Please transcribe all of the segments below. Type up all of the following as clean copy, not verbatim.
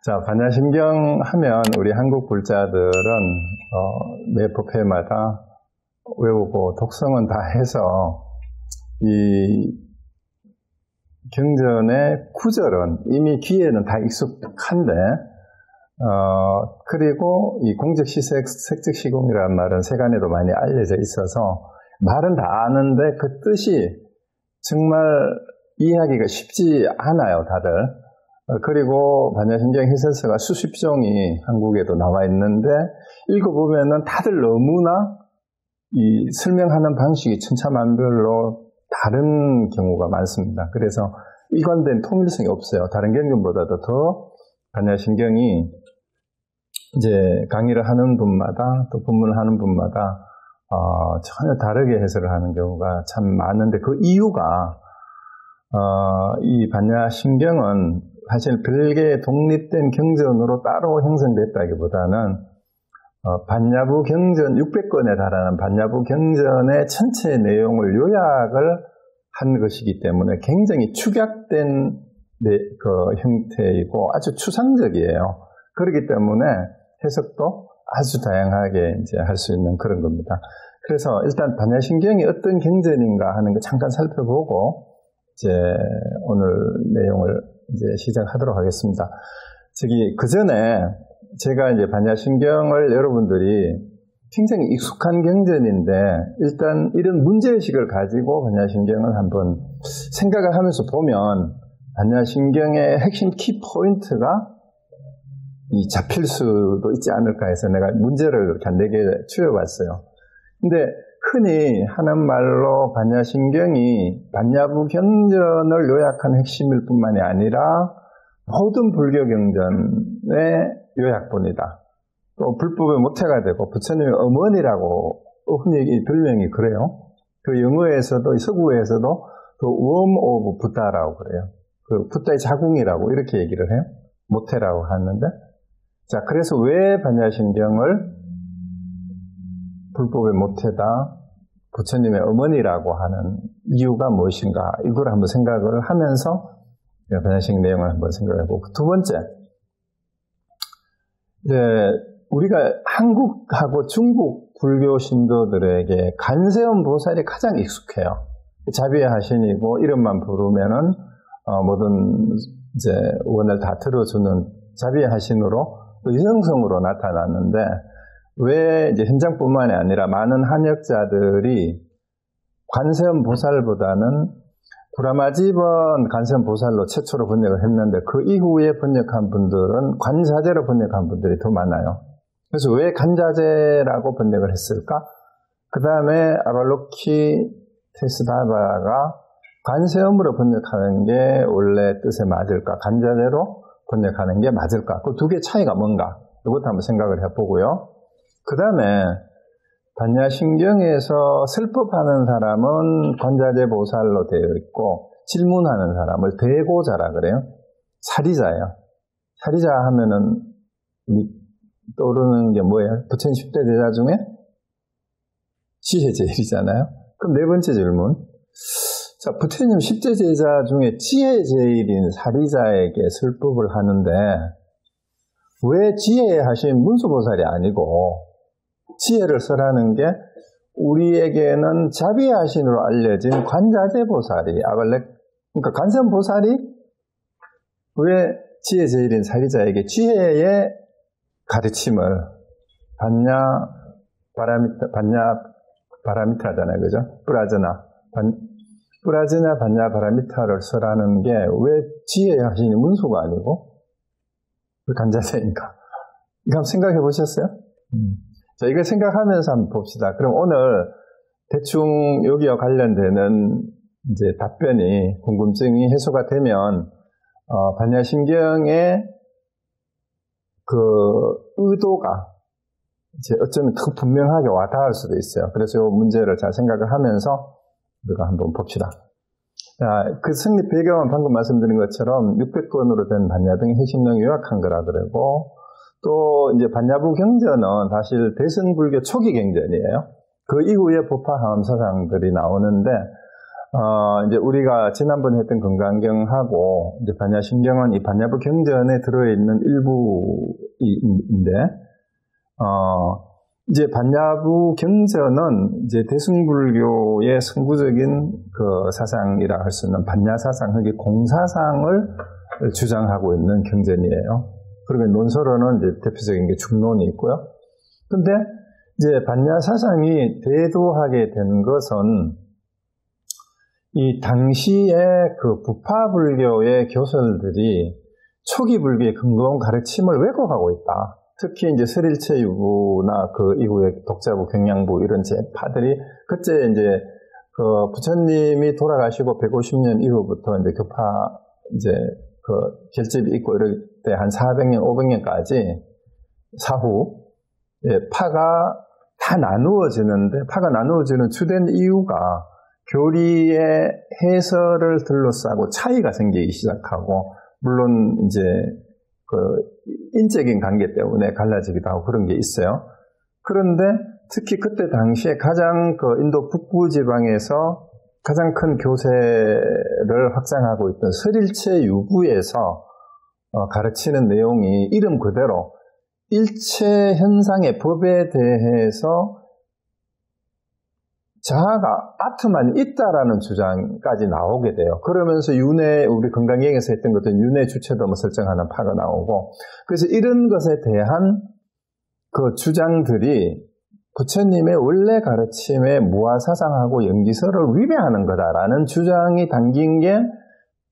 자, 반야신경 하면 우리 한국 불자들은 매 법회마다 외우고 독성은 다 해서 이 경전의 구절은 이미 귀에는 다 익숙한데 그리고 이 공적시색, 색적시공이라는 말은 세간에도 많이 알려져 있어서 말은 다 아는데 그 뜻이 정말 이해하기가 쉽지 않아요, 다들. 그리고 반야신경 해설서가 수십 종이 한국에도 나와 있는데 읽어보면은 다들 너무나 이 설명하는 방식이 천차만별로 다른 경우가 많습니다. 그래서 일관된 통일성이 없어요. 다른 경전보다도 더 반야신경이 이제 강의를 하는 분마다 또 본문을 하는 분마다 전혀 다르게 해설을 하는 경우가 참 많은데 그 이유가 이 반야신경은 사실 별개의 독립된 경전으로 따로 형성됐다기보다는 반야부 경전 600권에 달하는 반야부 경전의 전체 내용을 요약을 한 것이기 때문에 굉장히 축약된 그 형태이고 아주 추상적이에요. 그렇기 때문에 해석도 아주 다양하게 이제 할 수 있는 그런 겁니다. 그래서 일단 반야신경이 어떤 경전인가 하는 거 잠깐 살펴보고 이제 오늘 내용을 이제 시작하도록 하겠습니다. 그 전에 제가 이제 반야신경을 여러분들이 굉장히 익숙한 경전인데 일단 이런 문제의식을 가지고 반야신경을 한번 생각을 하면서 보면 반야신경의 핵심 키포인트가 잡힐 수도 있지 않을까 해서 내가 문제를 이렇게 한 4개 추려봤어요. 근데 흔히 하는 말로 반야신경이 반야부 경전을 요약한 핵심일 뿐만이 아니라 모든 불교 경전의 요약본이다. 또 불법의 모태가 되고 부처님의 어머니라고 흔히 별명이 그래요. 그 영어에서도 서구에서도 그 womb of Buddha라고 그래요. 그 부다의 자궁이라고 이렇게 얘기를 해요. 모태라고 하는데 자 그래서 왜 반야신경을 불법의 모태다, 부처님의 어머니라고 하는 이유가 무엇인가 이걸 한번 생각을 하면서 반야신경 내용을 한번 생각해보고 두 번째 우리가 한국하고 중국 불교 신도들에게 관세음 보살이 가장 익숙해요. 자비하신이고 이름만 부르면은 모든 이제 원을 다 들어주는 자비하신으로 유형성으로 나타났는데 왜 이제 현장뿐만이 아니라 많은 한역자들이 관세음 보살보다는 구라마집은 관세음 보살로 최초로 번역을 했는데 그 이후에 번역한 분들은 관자재로 번역한 분들이 더 많아요. 그래서 왜 관자재라고 번역을 했을까? 그 다음에 아발로키테스다바가 관세음으로 번역하는 게 원래 뜻에 맞을까? 관자재로 번역하는 게 맞을까? 그 두 개 차이가 뭔가? 이것도 한번 생각을 해보고요. 그 다음에 반야신경에서 설법하는 사람은 관자재 보살로 되어 있고 질문하는 사람을 대고자라 그래요. 사리자예요. 사리자 하면은 떠오르는 게 뭐예요? 부처님 10대 제자 중에 지혜 제일이잖아요. 그럼 네 번째 질문. 자, 부처님 10대 제자 중에 지혜 제일인 사리자에게 설법을 하는데 왜 지혜하신 문수보살이 아니고 지혜를 설하는 게 우리에게는 자비하신으로 알려진 관자재보살이 그러니까 관세음보살이 왜 지혜 제일인 사리자에게 지혜의 가르침을 바라미타잖아요, 그죠? 뿌라즈나 반야 바라미타를 설하는 게 왜 지혜하신이 문수가 아니고 왜 관자재인가? 이거 한번 생각해 보셨어요? 자, 이걸 생각하면서 한번 봅시다. 그럼 오늘 대충 여기와 관련되는 이제 답변이, 궁금증이 해소가 되면, 반야신경의 그 의도가 이제 어쩌면 더 분명하게 와닿을 수도 있어요. 그래서 이 문제를 잘 생각을 하면서 우리가 한번 봅시다. 자, 그 성립 배경은 방금 말씀드린 것처럼 600권으로 된 반야등의 핵심 내용 요약한 거라 그러고, 또 이제 반야부 경전은 사실 대승불교 초기 경전이에요. 그 이후에 법화 하엄 사상들이 나오는데 이제 우리가 지난번에 했던 건강경하고 이제 반야신경은 이 반야부 경전에 들어있는 일부인데, 이제 반야부 경전은 이제 대승불교의 선구적인 그 사상이라 할 수 있는 반야 사상, 그게 공사상을 주장하고 있는 경전이에요. 그리고 논서로는 이제 대표적인 게 중론이 있고요. 근데 이제 반야 사상이 대두하게 된 것은 이 당시에 그 부파불교의 교설들이 초기 불교의 근거한 가르침을 왜곡하고 있다. 특히 이제 설일체 유부나 그 이후에 독자부, 경양부 이런 제파들이 그때 이제 그 부처님이 돌아가시고 150년 이후부터 이제 교파 이제 그 결집이 있고 이럴 때 한 400년, 500년까지 사후 파가 다 나누어지는데 파가 나누어지는 주된 이유가 교리의 해설을 둘러싸고 차이가 생기기 시작하고, 물론 이제 그 인적인 관계 때문에 갈라지기도 하고 그런 게 있어요. 그런데 특히 그때 당시에 가장 그 인도 북부 지방에서 가장 큰 교세를 확장하고 있던 설일체 유부에서 가르치는 내용이 이름 그대로 일체 현상의 법에 대해서 자아가 아트만 있다라는 주장까지 나오게 돼요. 그러면서 윤회, 우리 건강경에서 했던 것도 윤회 주체도를 설정하는 파가 나오고, 그래서 이런 것에 대한 그 주장들이 부처님의 원래 가르침의 무아사상하고 연기설을 위배하는 거다라는 주장이 담긴 게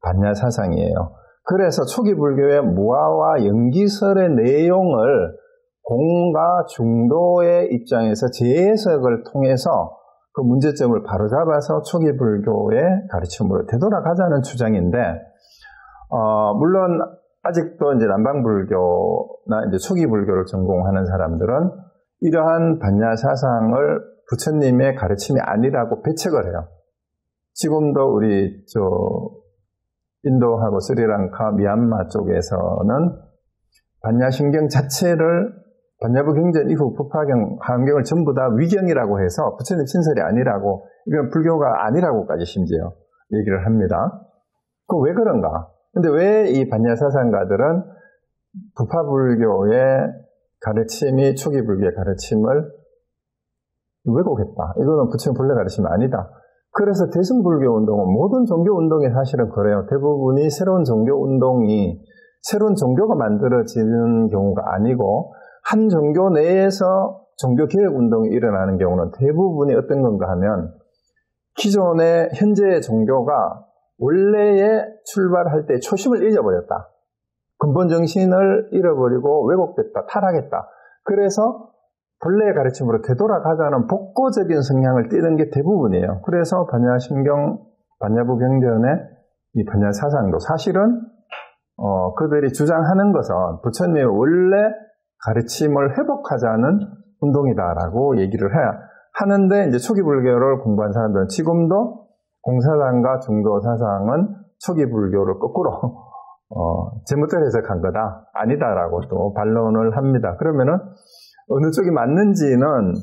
반야사상이에요. 그래서 초기 불교의 무아와 연기설의 내용을 공과 중도의 입장에서 재해석을 통해서 그 문제점을 바로잡아서 초기 불교의 가르침으로 되돌아가자는 주장인데, 물론 아직도 이제 남방불교나 이제 초기 불교를 전공하는 사람들은 이러한 반야 사상을 부처님의 가르침이 아니라고 배척을 해요. 지금도 우리 인도하고 스리랑카, 미얀마 쪽에서는 반야신경 자체를 반야부 경전 이후 부파경, 하경을 전부 다 위경이라고 해서 부처님 친설이 아니라고, 이건 불교가 아니라고까지 심지어 얘기를 합니다. 그 왜 그런가? 근데 왜 이 반야 사상가들은 부파불교의 가르침이 초기 불교의 가르침을 왜곡했다. 이거는 부처님 본래 가르침이 아니다. 그래서 대승불교 운동은 모든 종교 운동이 사실은 그래요. 대부분이 새로운 종교 운동이 새로운 종교가 만들어지는 경우가 아니고 한 종교 내에서 종교개혁 운동이 일어나는 경우는 대부분이 어떤 건가 하면 기존의 현재의 종교가 원래의 출발할 때 초심을 잊어버렸다. 근본 정신을 잃어버리고 왜곡됐다, 타락했다. 그래서 본래의 가르침으로 되돌아가자는 복고적인 성향을 띠는 게 대부분이에요. 그래서 반야신경, 반야부 경전의 이 반야 사상도 사실은 그들이 주장하는 것은 부처님의 원래 가르침을 회복하자는 운동이다라고 얘기를 해야 하는데, 이제 초기 불교를 공부한 사람들은 지금도 공사상과 중도 사상은 초기 불교를 거꾸로 제멋대로 해석한 거다, 아니다라고 또 반론을 합니다. 그러면은 어느 쪽이 맞는지는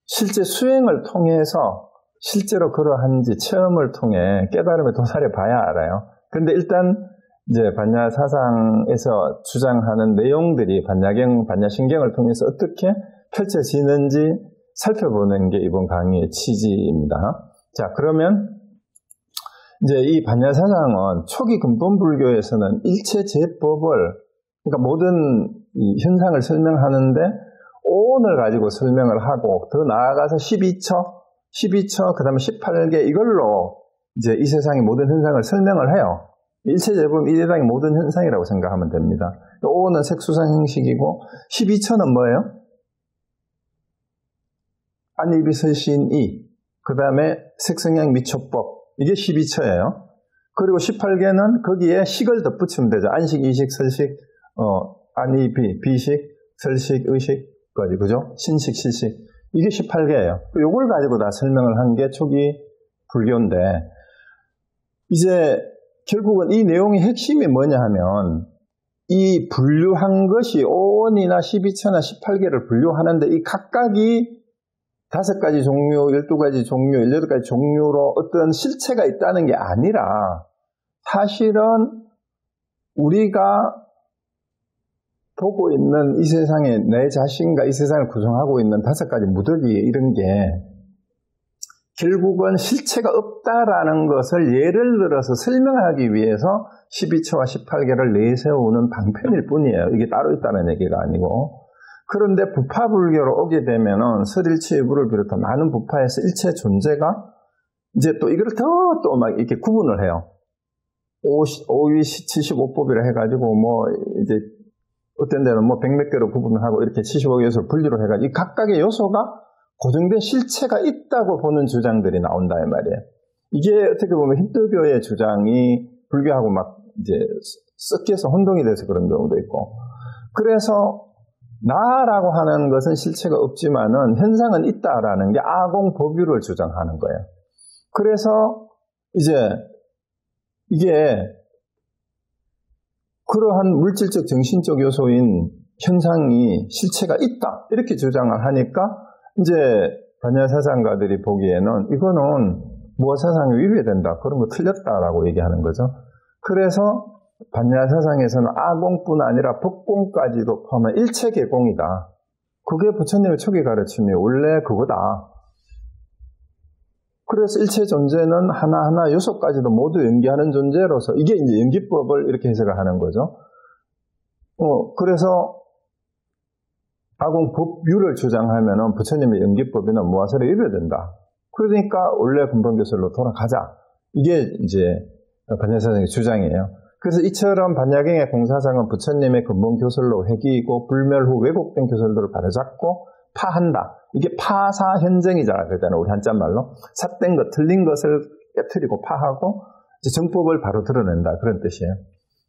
실제 수행을 통해서 실제로 그러한지 체험을 통해 깨달음에 도달해 봐야 알아요. 그런데 일단 이제 반야 사상에서 주장하는 내용들이 반야경, 반야신경을 통해서 어떻게 펼쳐지는지 살펴보는 게 이번 강의의 취지입니다. 자, 그러면 이제 이 반야 사상은 초기 근본 불교에서는 일체 제법을, 그러니까 모든 이 현상을 설명하는데 오온을 가지고 설명을 하고, 더 나아가서 12처, 그 다음에 18개, 이걸로 이제 이 세상의 모든 현상을 설명을 해요. 일체 제법, 이 세상의 모든 현상이라고 생각하면 됩니다. 오온은 색수상 형식이고, 12처는 뭐예요? 안입이 설신이, 그 다음에 색성향 미초법, 이게 12처예요. 그리고 18개는 거기에 식을 덧붙이면 되죠. 안식, 이식, 설식, 안입이, 비식, 설식, 의식, 그죠? 신식, 실식. 이게 18개예요. 요걸 가지고 다 설명을 한 게 초기 불교인데, 이제 결국은 이 내용의 핵심이 뭐냐 하면, 이 분류한 것이 오온이나 12처나 18개를 분류하는데 이 각각이 5가지 종류, 12가지 종류, 18가지 종류로 어떤 실체가 있다는 게 아니라 사실은 우리가 보고 있는 이 세상에 내 자신과 이 세상을 구성하고 있는 5가지 무더기 이런 게 결국은 실체가 없다라는 것을 예를 들어서 설명하기 위해서 12처와 18개를 내세우는 방편일 뿐이에요. 이게 따로 있다는 얘기가 아니고. 그런데 부파불교로 오게 되면은 설일치의부를 비롯한 많은 부파에서 일체 존재가 이제 또 이걸 또 막 이렇게 구분을 해요. 5위75법이라 해가지고 뭐 이제 어떤 데는 뭐 100몇 개로 구분을 하고 이렇게 75개 요소를 분류를 해가지고 이 각각의 요소가 고정된 실체가 있다고 보는 주장들이 나온다 이 말이에요. 이게 어떻게 보면 힌두교의 주장이 불교하고 막 이제 섞여서 혼동이 돼서 그런 경우도 있고. 그래서 나라고 하는 것은 실체가 없지만은 현상은 있다라는 게 아공법유를 주장하는 거예요. 그래서 이제 이게 그러한 물질적 정신적 요소인 현상이 실체가 있다 이렇게 주장을 하니까 이제 반야사상가들이 보기에는 이거는 무아사상에 위배된다, 그런 거 틀렸다라고 얘기하는 거죠. 그래서 반야사상에서는 아공뿐 아니라 법공까지도 포함한 일체 개공이다. 그게 부처님의 초기 가르침이 원래 그거다. 그래서 일체 존재는 하나하나 요소까지도 모두 연기하는 존재로서 이게 이제 연기법을 이렇게 해석을 하는 거죠. 그래서 아공법유를 주장하면은 부처님의 연기법에는 무아설에 위배된다. 그러니까 원래 근본교설로 돌아가자. 이게 이제 반야사상의 주장이에요. 그래서 이처럼 반야경의 공사상은 부처님의 근본교설로 회귀이고 불멸 후 왜곡된 교설들을 바로잡고 파한다. 이게 파사현정이잖아. 그러잖아요. 우리 한자말로. 삿된 것, 틀린 것을 깨트리고 파하고 정법을 바로 드러낸다. 그런 뜻이에요.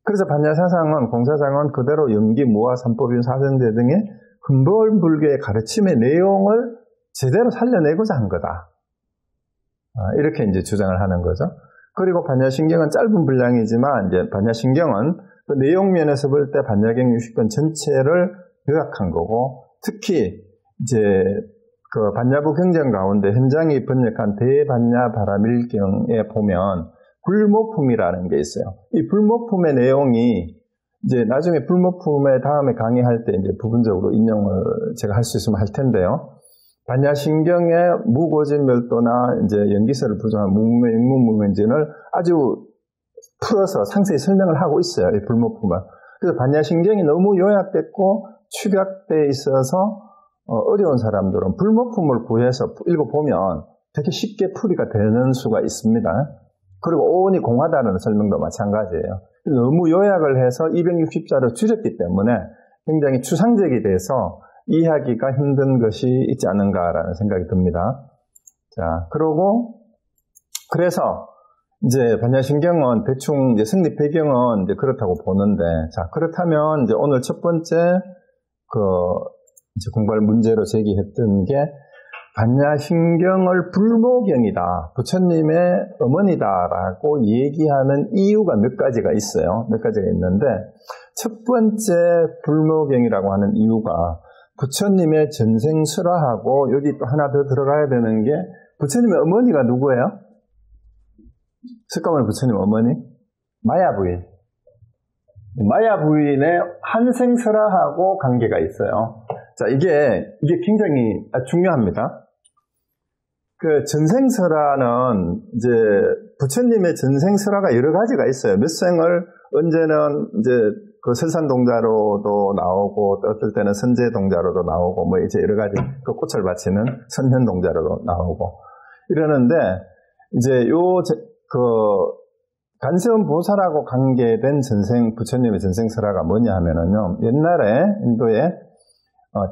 그래서 반야사상은, 공사상은 그대로 연기, 무아, 삼법인, 사전제 등의 근본 불교의 가르침의 내용을 제대로 살려내고자 한 거다. 이렇게 이제 주장을 하는 거죠. 그리고 반야신경은 짧은 분량이지만 이제 반야신경은 그 내용 면에서 볼 때 반야경 60권 전체를 요약한 거고, 특히 이제 그 반야부 경전 가운데 현장이 번역한 대반야바라밀경에 보면 불모품이라는 게 있어요. 이 불모품의 내용이 이제 나중에 불모품의 다음에 강의할 때 이제 부분적으로 인용을 제가 할 수 있으면 할 텐데요. 반야신경의 무고진멸도나 이제 연기설을 부정한 무문문진을 아주 풀어서 상세히 설명을 하고 있어요. 이 불모품은. 그래서 반야신경이 너무 요약됐고 축약돼 있어서 어려운 사람들은 불모품을 구해서 읽어보면 되게 쉽게 풀이가 되는 수가 있습니다. 그리고 오온이 공하다는 설명도 마찬가지예요. 너무 요약을 해서 260자로 줄였기 때문에 굉장히 추상적이 돼서 이해하기가 힘든 것이 있지 않은가라는 생각이 듭니다. 자, 그래서 이제 반야신경은 대충 이제 성립 배경은 이제 그렇다고 보는데, 자, 그렇다면 이제 오늘 첫 번째 이제 공부할 문제로 제기했던 게 반야신경을 불모경이다, 부처님의 어머니다라고 얘기하는 이유가 몇 가지가 있어요. 몇 가지가 있는데, 첫 번째 불모경이라고 하는 이유가 부처님의 전생설화하고 여기 또 하나 더 들어가야 되는 게 부처님의 어머니가 누구예요? 석가모니 부처님 어머니? 마야부인. 마야부인의 한생설화하고 관계가 있어요. 자, 이게 굉장히 중요합니다. 그 전생설화는 이제 부처님의 전생설화가 여러 가지가 있어요. 몇 생을 언제는 이제 그 설산동자로도 나오고, 또 어떨 때는 선제동자로도 나오고, 뭐 이제 여러 가지 그 꽃을 바치는 선현동자로도 나오고 이러는데, 이제 간세음보살하고 관계된 부처님의 전생설화가 뭐냐 하면은요, 옛날에 인도에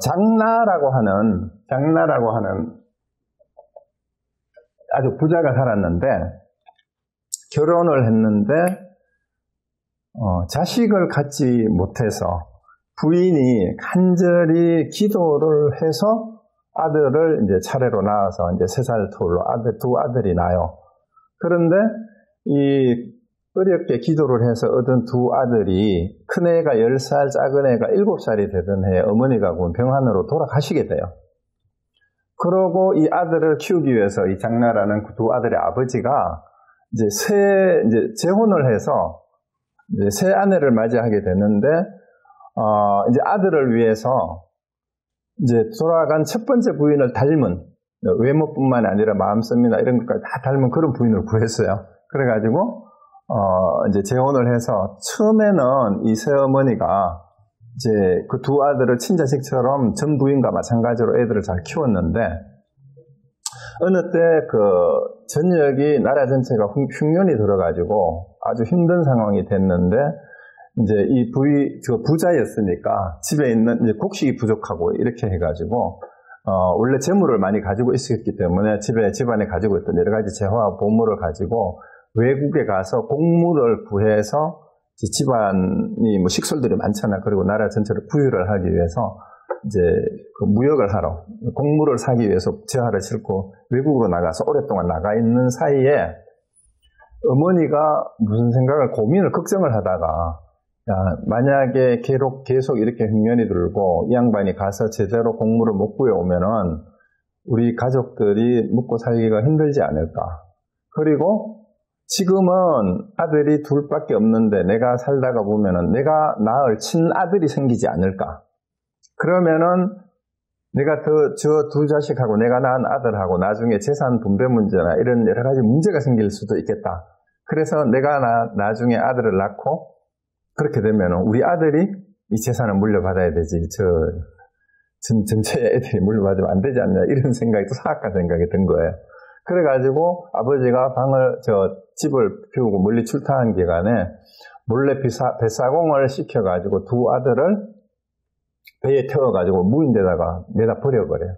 장나라고 하는 아주 부자가 살았는데, 결혼을 했는데 자식을 갖지 못해서 부인이 간절히 기도를 해서 아들을 이제 차례로 낳아서 이제 3살 터울로 두 아들이 나요. 그런데 이 어렵게 기도를 해서 얻은 두 아들이, 큰애가 10살, 작은 애가 7살이 되던 해에 어머니가 병환으로 돌아가시게 돼요. 그러고 이 아들을 키우기 위해서 이 장나라는 그 두 아들의 아버지가 이제 재혼을 해서 이제 새 아내를 맞이하게 되는데, 이제 아들을 위해서 이제 돌아간 첫 번째 부인을 닮은, 외모뿐만 아니라 마음씀이나 이런 것까지 다 닮은 그런 부인을 구했어요. 그래가지고, 이제 재혼을 해서 처음에는 이 새어머니가 이제 그 두 아들을 친자식처럼 전 부인과 마찬가지로 애들을 잘 키웠는데, 어느 때 그 전역이 나라 전체가 흉년이 들어가지고 아주 힘든 상황이 됐는데, 이제 이 부자였으니까 집에 있는 이제 곡식이 부족하고 이렇게 해가지고, 원래 재물을 많이 가지고 있었기 때문에 집안에 가지고 있던 여러 가지 재화와 보물을 가지고 외국에 가서 곡물을 구해서 집안이 뭐 식솔들이 많잖아. 그리고 나라 전체를 부유를 하기 위해서 이제 그 무역을 하러 곡물을 사기 위해서 재화를 싣고 외국으로 나가서 오랫동안 나가 있는 사이에 어머니가 무슨 생각을 고민을 걱정을 하다가, 야, 만약에 계속 이렇게 흉년이 들고 이 양반이 가서 제대로 곡물을 못 구해오면은 우리 가족들이 먹고 살기가 힘들지 않을까. 그리고 지금은 아들이 둘밖에 없는데 내가 살다가 보면은 내가 낳을 친아들이 생기지 않을까. 그러면은 내가 저 두 자식하고 내가 낳은 아들하고 나중에 재산 분배 문제나 이런 여러 가지 문제가 생길 수도 있겠다. 그래서 내가 나중에 아들을 낳고 그렇게 되면은 우리 아들이 이 재산을 물려받아야 되지. 전체 애들이 물려받으면 안 되지 않냐. 이런 생각이 또 사악한 생각이 든 거예요. 그래가지고 아버지가 집을 비우고 멀리 출타한 기간에 몰래 뱃사공을 시켜가지고 두 아들을 배에 태워가지고 무인데다가 내다 버려버려요.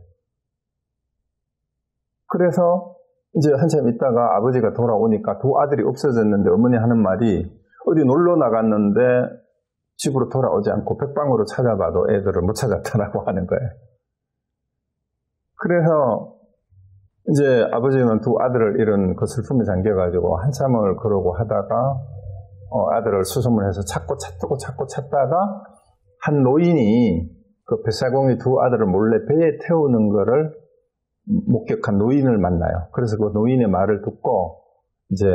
그래서 이제 한참 있다가 아버지가 돌아오니까 두 아들이 없어졌는데 어머니 하는 말이 어디 놀러 나갔는데 집으로 돌아오지 않고 백방으로 찾아봐도 애들을 못 찾았다라고 하는 거예요. 그래서 이제 아버지는 두 아들을 잃은 그 슬픔에 잠겨가지고 한참을 그러고 하다가 아들을 수소문해서 찾고 찾다가 한 노인이 그 뱃사공이 두 아들을 몰래 배에 태우는 거를 목격한 노인을 만나요. 그래서 그 노인의 말을 듣고 이제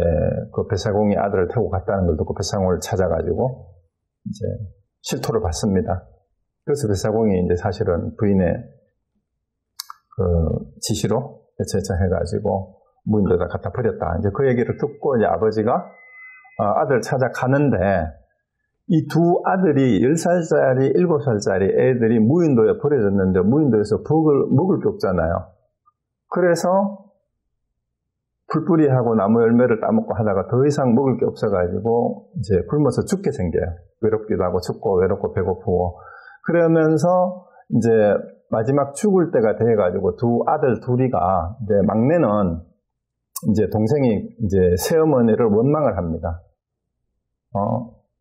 그 뱃사공이 아들을 태우고 갔다는 걸 듣고 뱃사공을 찾아가지고 이제 실토를 받습니다. 그래서 뱃사공이 이제 사실은 부인의 그 지시로 해가지고 무인도에다 갖다 버렸다. 이제 그 얘기를 듣고 이제 아버지가 아들 찾아가는데 이 두 아들이 10살짜리, 7살짜리 애들이 무인도에 버려졌는데 무인도에서 먹을 게 없잖아요. 그래서 풀뿌리하고 나무 열매를 따먹고 하다가 더 이상 먹을 게 없어가지고 이제 굶어서 죽게 생겨요. 외롭기도 하고 춥고 외롭고 배고프고. 그러면서 이제 마지막 죽을 때가 돼가지고 두 아들 둘이가 이제 막내는 이제 동생이 이제 새어머니를 원망을 합니다.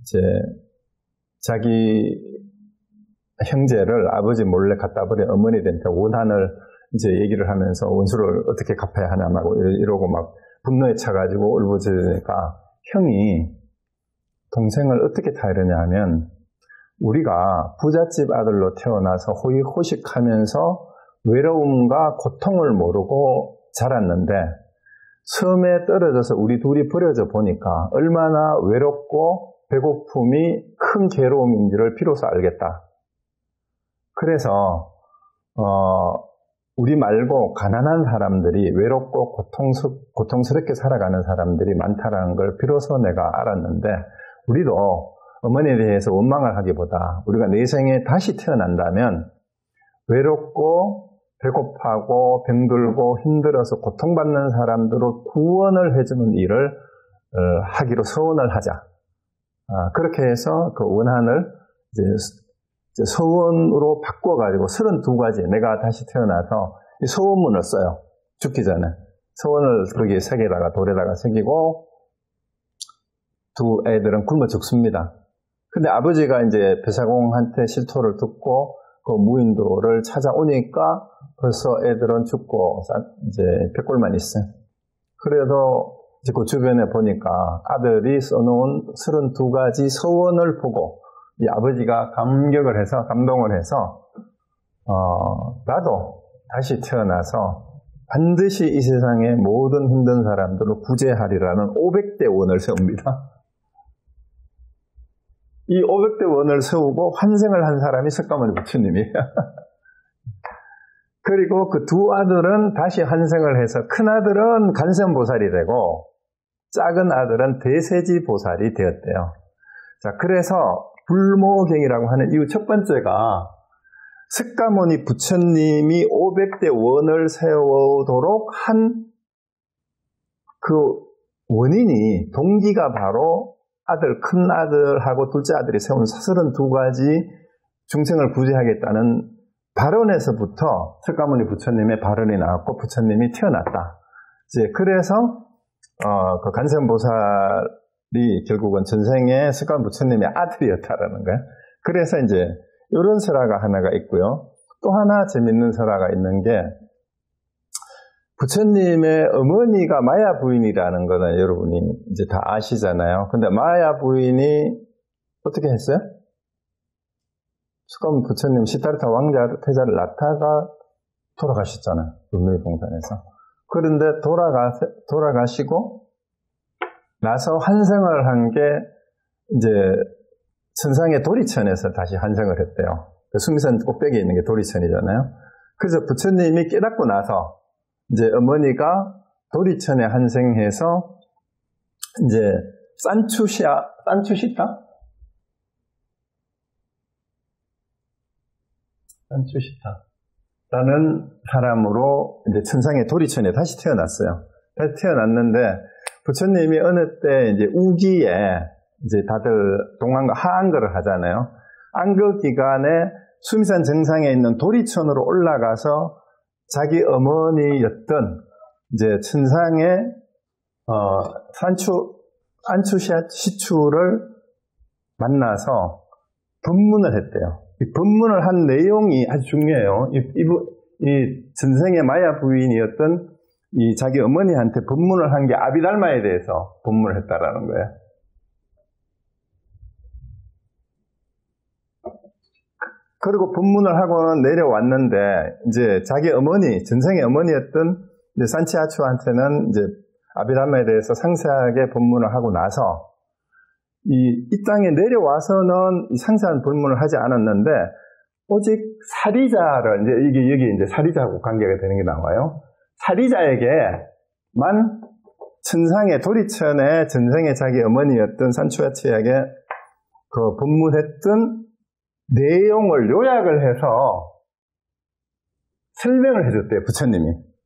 이제 자기 형제를 아버지 몰래 갖다 버린 어머니한테 원한을 이제 얘기를 하면서 원수를 어떻게 갚아야 하나 막 이러고 막 분노에 차가지고 울부짖으니까 형이 동생을 어떻게 타이르냐 하면 우리가 부잣집 아들로 태어나서 호의호식하면서 외로움과 고통을 모르고 자랐는데 섬에 떨어져서 우리 둘이 버려져 보니까 얼마나 외롭고 배고픔이 큰 괴로움인지를 비로소 알겠다. 그래서 우리 말고 가난한 사람들이 외롭고 고통스럽게 살아가는 사람들이 많다는 걸 비로소 내가 알았는데 우리도 어머니에 대해서 원망을 하기보다 우리가 내 생에 다시 태어난다면 외롭고 배고파고 병들고 힘들어서 고통받는 사람들을 구원을 해주는 일을 하기로 서원을 하자. 그렇게 해서 그 원한을 이제 서원으로 바꿔가지고 32가지 내가 다시 태어나서 이 서원문을 써요. 죽기 전에. 서원을 거기에 색에다가 돌에다가 새기고 두 애들은 굶어 죽습니다. 근데 아버지가 이제 뱃사공한테 실토를 듣고 그 무인도를 찾아오니까 벌써 애들은 죽고 이제 백골만 있어요. 그래도 이제 그 주변에 보니까 아들이 써놓은 32가지 서원을 보고 이 아버지가 감동을 해서 나도 다시 태어나서 반드시 이 세상의 모든 힘든 사람들을 구제하리라는 500대 원을 세웁니다. 이 500대 원을 세우고 환생을 한 사람이 석가모니 부처님이에요. 그리고 그 두 아들은 다시 환생을 해서 큰 아들은 간센보살이 되고 작은 아들은 대세지보살이 되었대요. 자, 그래서 불모경이라고 하는 이유 첫 번째가 석가모니 부처님이 500대 원을 세우도록 한 그 원인이, 동기가 바로 큰 아들하고 둘째 아들이 세운 32가지 중생을 구제하겠다는 발언에서부터 석가모니 부처님의 발언이 나왔고 부처님이 태어났다. 이제 그래서 그 간센보살이 결국은 전생에 석가모니 부처님의 아들이었다라는 거예요. 그래서 이제 이런 설화가 하나가 있고요. 또 하나 재밌는 설화가 있는 게 부처님의 어머니가 마야 부인이라는 거는 여러분이 이제 다 아시잖아요. 근데 마야 부인이 어떻게 했어요? 석가모니 부처님 시타르타 왕자 태자를 낳다가 돌아가셨잖아요. 불미봉산에서. 그런데 돌아가시고 나서 환생을 한 게 이제 천상의 도리천에서 다시 환생을 했대요. 수미산 꼭대기에 있는 게 도리천이잖아요. 그래서 부처님이 깨닫고 나서 이제 어머니가 도리천에 환생해서 이제 산추시타라는 사람으로 이제 천상의 도리천에 다시 태어났어요. 다시 태어났는데 부처님이 어느 때 이제 우기에 이제 다들 동안과 하안거를 하잖아요. 안거 기간에 수미산 정상에 있는 도리천으로 올라가서 자기 어머니였던 이제 천상의 산추시추를 만나서 법문을 했대요. 이 법문을 한 내용이 아주 중요해요. 이 전생의 마야 부인이었던 이 자기 어머니한테 법문을 한 게 아비달마에 대해서 법문을 했다라는 거예요. 그리고 법문을 하고는 내려왔는데, 이제 자기 어머니, 전생의 어머니였던 이제 산치아추한테는 이제 아비달마에 대해서 상세하게 법문을 하고 나서, 이 땅에 내려와서는 상세한 법문을 하지 않았는데, 오직 사리자를, 이제 여기 이제 사리자하고 관계가 되는 게 나와요. 사리자에게만 천상의 도리천에 전생의 자기 어머니였던 산추아추에게 그 법문했던 내용을 요약을 해서 설명을 해줬대요, 부처님이.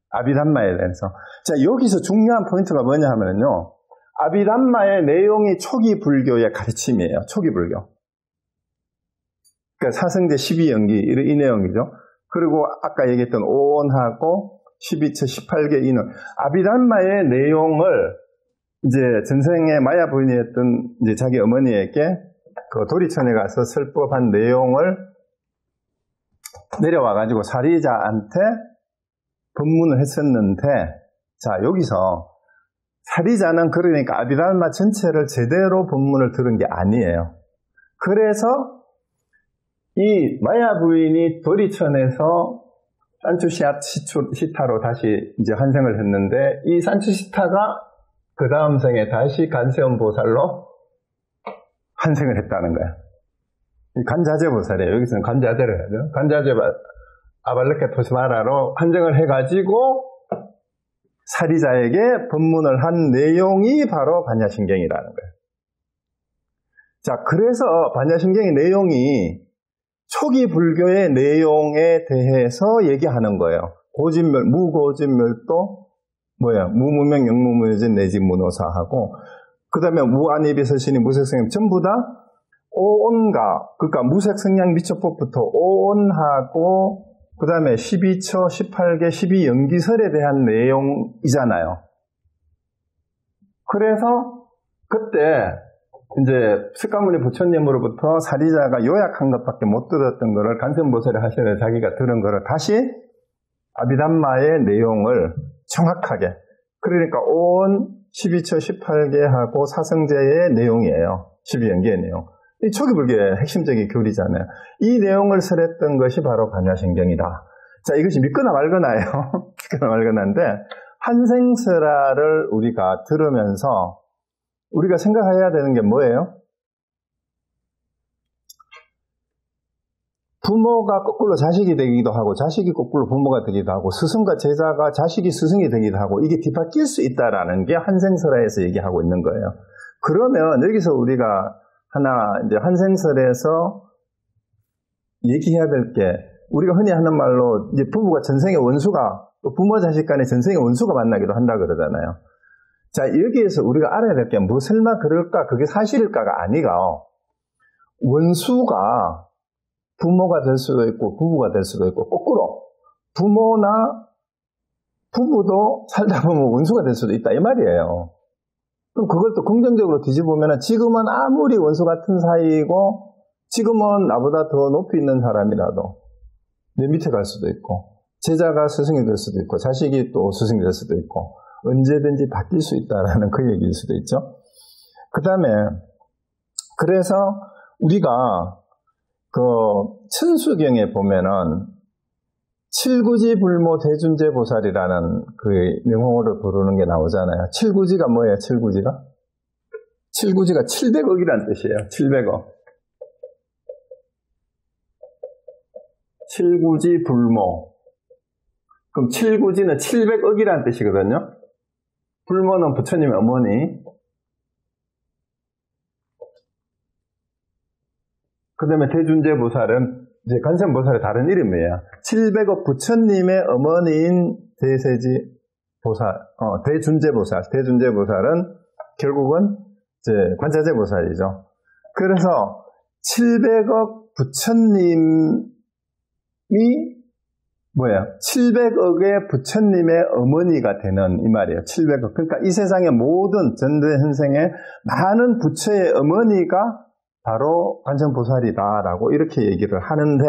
아비담마에 대해서. 자, 여기서 중요한 포인트가 뭐냐 하면요. 아비담마의 내용이 초기 불교의 가르침이에요. 초기 불교. 그러니까 사성제 12연기, 이 내용이죠. 그리고 아까 얘기했던 오온하고 12처 18개 인원. 아비담마의 내용을 이제 전생의 마야 부인이었던 이제 자기 어머니에게 그 도리천에 가서 설법한 내용을 내려와가지고 사리자한테 법문을 했었는데, 자, 여기서 사리자는 그러니까 아비달마 전체를 제대로 법문을 들은 게 아니에요. 그래서 이 마야 부인이 도리천에서 산추시타로 다시 이제 환생을 했는데, 이 산추시타가 그 다음 생에 다시 간세음보살로 환생을 했다는 거예요. 간자재보살이에요. 여기서는 간자재를 하죠. 간자재 아발레케 토스마라로 환생을 해가지고 사리자에게 법문을 한 내용이 바로 반야신경이라는 거예요. 자, 그래서 반야신경의 내용이 초기 불교의 내용에 대해서 얘기하는 거예요. 고진멸, 무고진멸도 무무명, 영무무진, 내지 무노사하고, 그 다음에 무안이비서신이 무색성향, 전부 다 오온가, 그러니까 무색성향 미처법부터 오온하고, 그 다음에 12처, 18개, 12연기설에 대한 내용이잖아요. 그래서 그때 이제 석가모니 부처님으로부터 사리자가 요약한 것밖에 못 들었던 거를 간센보살이 하시는 자기가 들은 거를 다시 아비담마의 내용을 정확하게, 그러니까 온 12처 18개하고 사성제의 내용이에요. 12연계의 내용. 이 초기 불교의 핵심적인 교리잖아요. 이 내용을 설했던 것이 바로 반야신경이다. 자, 이것이 믿거나 말거나예요. 믿거나 말거나인데, 한생설화를 우리가 들으면서 우리가 생각해야 되는 게 뭐예요? 부모가 거꾸로 자식이 되기도 하고 자식이 거꾸로 부모가 되기도 하고 스승과 제자가 자식이 스승이 되기도 하고 이게 뒤바뀔 수 있다라는 게 한생설화에서 얘기하고 있는 거예요. 그러면 여기서 우리가 하나 이제 한생설에서 얘기해야 될 게 우리가 흔히 하는 말로 이제 부부가 전생의 원수가 부모 자식 간의 전생의 원수가 만나기도 한다 그러잖아요. 자, 여기에서 우리가 알아야 될 게 뭐 설마 그럴까? 그게 사실일까가 아니가 원수가 부모가 될 수도 있고 부부가 될 수도 있고 거꾸로 부모나 부부도 살다 보면 원수가 될 수도 있다 이 말이에요. 그럼 그걸 또 긍정적으로 뒤집으면 지금은 아무리 원수 같은 사이이고 지금은 나보다 더 높이 있는 사람이라도 내 밑에 갈 수도 있고 제자가 스승이 될 수도 있고 자식이 또 스승이 될 수도 있고 언제든지 바뀔 수 있다라는 그 얘기일 수도 있죠. 그 다음에 그래서 우리가 그 천수경에 보면은 칠구지 불모 대준제 보살이라는 그 명호를 부르는 게 나오잖아요. 칠구지가 뭐예요? 칠구지가 700억이라는 뜻이에요. 700억. 칠구지 불모. 그럼 칠구지는 700억이라는 뜻이거든요. 불모는 부처님의 어머니. 그 다음에 대준제 보살은 이제 관세음보살의 다른 이름이에요. 700억 부처님의 어머니인 대세지 보살, 대준제 보살. 대준제 보살은 결국은 이제 관자재 보살이죠. 그래서 700억 부처님이 700억의 부처님의 어머니가 되는 이 말이에요. 700억. 그러니까 이 세상의 모든 전대 현생의 많은 부처의 어머니가 바로 관세음보살이다라고 이렇게 얘기를 하는데,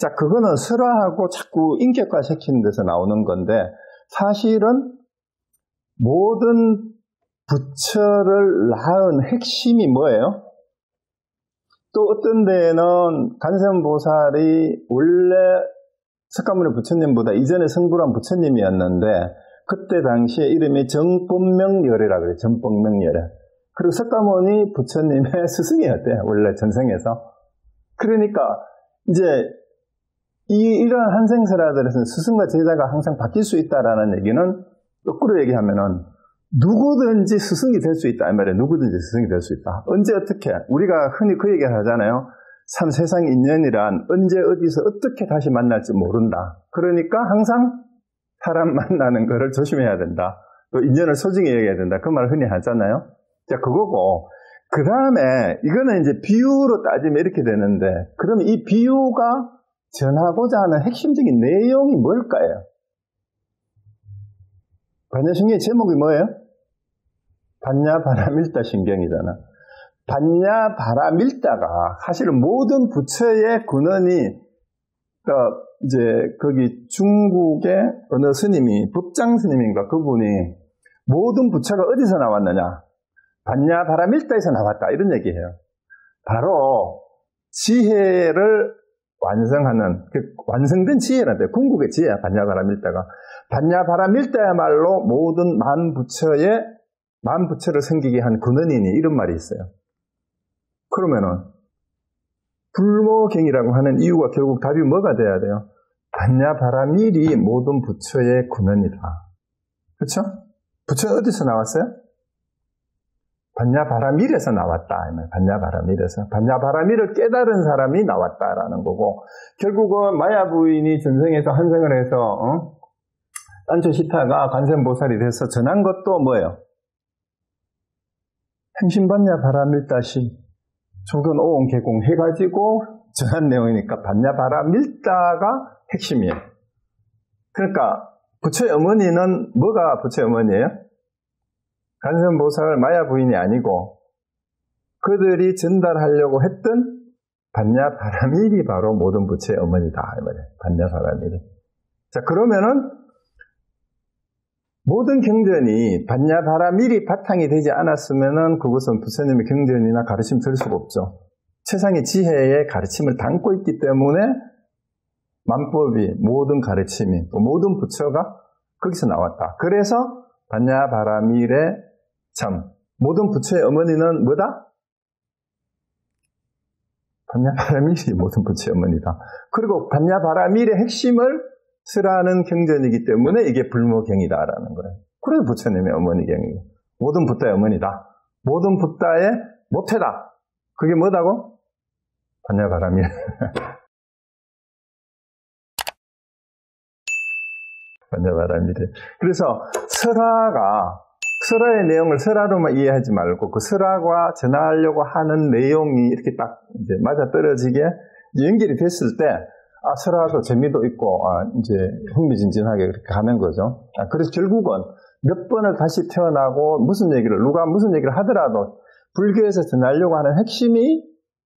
자, 그거는 설화하고 자꾸 인격화시키는 데서 나오는 건데, 사실은 모든 부처를 낳은 핵심이 뭐예요? 또 어떤 데에는 관세음보살이 원래 석가모니 부처님보다 이전에 성불한 부처님이었는데, 그때 당시에 이름이 정법명열이라고 그래요. 정법명열. 그리고 석가모니 부처님의 스승이었대요. 원래 전생에서. 그러니까 이제 이런 한생설화들에서는 스승과 제자가 항상 바뀔 수 있다라는 얘기는 거꾸로 얘기하면은 누구든지 스승이 될 수 있다. 이 말이에요. 누구든지 스승이 될 수 있다. 언제 어떻게? 우리가 흔히 그 얘기를 하잖아요. 참 세상 인연이란 언제 어디서 어떻게 다시 만날지 모른다. 그러니까 항상 사람 만나는 거를 조심해야 된다. 또 인연을 소중히 여겨야 된다. 그 말을 흔히 하잖아요. 자, 그거고, 그 다음에, 이거는 이제 비유로 따지면 이렇게 되는데, 그러면 이 비유가 전하고자 하는 핵심적인 내용이 뭘까요? 반야신경의 제목이 뭐예요? 반야바라밀다 신경이잖아. 반야바라밀다가 사실은 모든 부처의 근원이, 이제 거기 중국의 어느 스님이, 법장 스님인가 그분이 모든 부처가 어디서 나왔느냐? 반야바라밀다에서 나왔다 이런 얘기해요. 바로 지혜를 완성하는 완성된 지혜란데 궁극의 지혜야. 반야바라밀다가 반야바라밀다야말로 모든 만부처를 생기게 한 근원이니 이런 말이 있어요. 그러면은 불모경이라고 하는 이유가 결국 답이 뭐가 돼야 돼요? 반야바라밀이 모든 부처의 근원이다. 그렇죠? 부처 어디서 나왔어요? 반야바라밀에서 나왔다. 반야바라밀에서. 반야바라밀을 깨달은 사람이 나왔다라는 거고, 결국은 마야 부인이 전생에서 한생을 해서, 딴초시타가 관세음보살이 돼서 전한 것도 뭐예요? 행신반야바라밀다시 조견 오온 개공 해가지고 전한 내용이니까 반야바라밀다가 핵심이에요. 그러니까, 부처의 어머니는 뭐가 부처의 어머니예요? 관세음보살 마야 부인이 아니고 그들이 전달하려고 했던 반야바라밀이 바로 모든 부처의 어머니다. 이 말이에요. 반야바라밀이. 자, 그러면은 모든 경전이 반야바라밀이 바탕이 되지 않았으면은 그것은 부처님의 경전이나 가르침 될 수가 없죠. 세상의 지혜의 가르침을 담고 있기 때문에 만법이, 모든 가르침이, 모든 부처가 거기서 나왔다. 그래서 반야바라밀의 참, 모든 부처의 어머니는 뭐다? 반야바라밀이 모든 부처의 어머니다. 그리고 반야바라밀의 핵심을 설하는 경전이기 때문에 이게 불모경이다라는 거예요. 그래서 부처님의 어머니경이에요. 모든 붓다의 어머니다. 모든 붓다의 모태다. 그게 뭐다고? 반야바라밀. 반야바라밀. 그래서 설화의 내용을 설화로만 이해하지 말고 그 설화과 전하려고 하는 내용이 이렇게 딱 이제 맞아떨어지게 연결이 됐을 때 설화도 재미도 있고 이제 흥미진진하게 그렇게 가는 거죠. 그래서 결국은 몇 번을 다시 태어나고 누가 무슨 얘기를 하더라도 불교에서 전하려고 하는 핵심이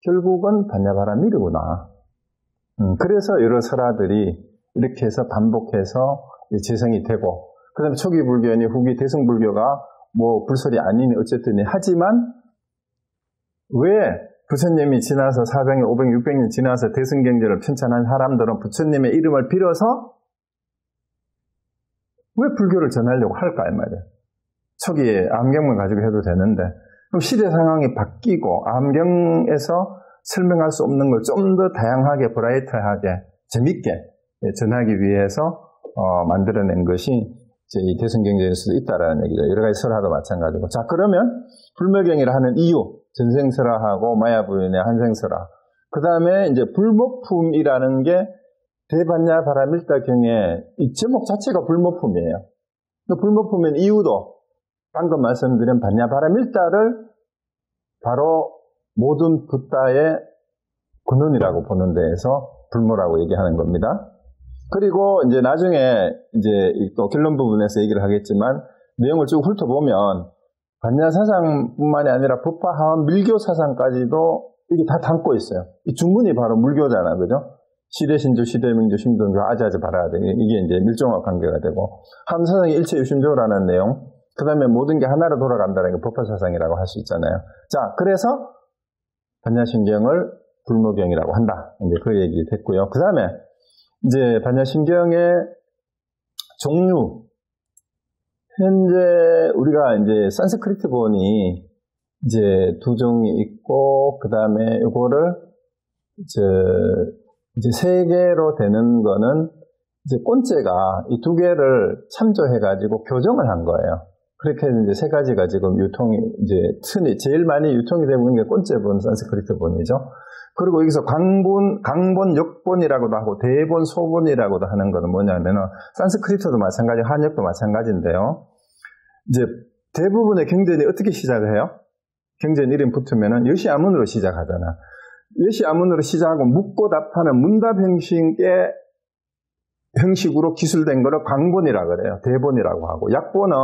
결국은 반야바라밀이구나. 그래서 여러 설화들이 이렇게 해서 반복해서 재생이 되고, 그 다음에 초기 불교니 후기 대승불교가 뭐 불설이 아니니 어쨌든 하지만 왜 부처님이 지나서 400년, 500년, 600년 지나서 대승경전을 편찬한 사람들은 부처님의 이름을 빌어서 왜 불교를 전하려고 할까 이 말이에요. 초기에 암경만 가지고 해도 되는데 그럼 시대 상황이 바뀌고 암경에서 설명할 수 없는 걸 좀 더 다양하게 브라이트하게 재밌게 전하기 위해서 만들어낸 것이 이제 이 대승경전에서도 있다라는 얘기죠. 여러 가지 설화도 마찬가지고. 자, 그러면 불묘경이라 하는 이유, 전생설화하고 마야부인의 한생설화. 그 다음에 이제 불모품이라는 게 대반야바라밀다경의 이 제목 자체가 불모품이에요. 그 불모품의 이유도 방금 말씀드린 반야바라밀다를 바로 모든 붓다의 근원이라고 보는 데에서 불모라고 얘기하는 겁니다. 그리고 이제 나중에 이제 또 결론 부분에서 얘기를 하겠지만 내용을 쭉 훑어보면 반야사상뿐만이 아니라 법화하원 밀교 사상까지도 이게 다 담고 있어요. 이 중문이 바로 물교잖아요, 그죠? 시대신조, 시대명조, 심동조, 아자아자 바라야 이게 이제 밀종과 관계가 되고 함사상이 일체유심조라는 내용. 그 다음에 모든 게 하나로 돌아간다는 게 법화사상이라고 할 수 있잖아요. 자, 그래서 반야심경을 불모경이라고 한다. 이제 그 얘기 됐고요. 그 다음에 이제 반야심경의 종류. 현재 우리가 이제 산스크리트 본이 이제 두 종이 있고, 그 다음에 이거를 이제 세 개로 되는 거는 이제 꼰째가 이 두 개를 참조해가지고 교정을 한 거예요. 그렇게 이제 세 가지가 지금 유통이, 이제 제일 많이 유통이 되고 있는 게 꼰째본, 산스크리트 본이죠. 그리고 여기서 강본, 역본이라고도 하고 대본, 소본이라고도 하는 거는 뭐냐면은 산스크리트도 마찬가지, 한역도 마찬가지인데요. 이제 대부분의 경전이 어떻게 시작을 해요? 경전 이름 붙으면은 여시아문으로 시작하잖아. 여시아문으로 시작하고 묻고 답하는 문답 형식으로 기술된 거를 강본이라고 그래요. 대본이라고 하고. 약본은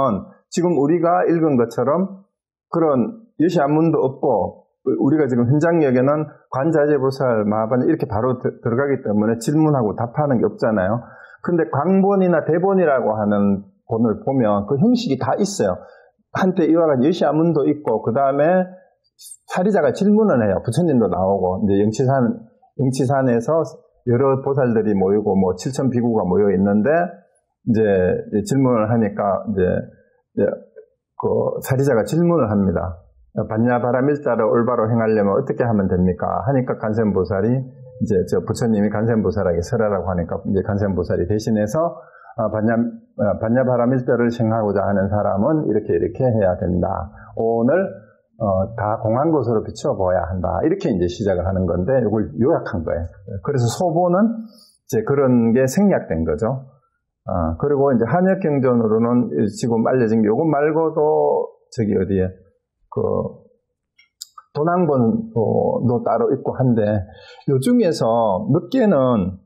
지금 우리가 읽은 것처럼 그런 여시아문도 없고 우리가 지금 현장역에는 관자재보살, 마하반 이렇게 바로 들어가기 때문에 질문하고 답하는 게 없잖아요. 근데 강본이나 대본이라고 하는 본을 보면 그 형식이 다 있어요. 한때 이와 같이 여시아문도 있고 그 다음에 사리자가 질문을 해요. 부처님도 나오고 이제 영치산에서 여러 보살들이 모이고 뭐 7천 비구가 모여 있는데 이제 질문을 하니까 이제 그 사리자가 질문을 합니다. 반야바라밀다를 올바로 행하려면 어떻게 하면 됩니까? 하니까 간센보살이 이제 부처님이 간센보살에게 설하라고 하니까 이제 간센보살이 대신해서 반야바라밀다를 행하고자 하는 사람은 이렇게 해야 된다. 오늘 다 공한 것으로 비춰보아야 한다. 이렇게 이제 시작을 하는 건데 이걸 요약한 거예요. 그래서 소본은 이제 그런 게 생략된 거죠. 그리고 이제 한역경전으로는 지금 알려진 게 요것 말고도 저기 어디에 도낭본도 따로 있고 한데 요 중에서 몇 개는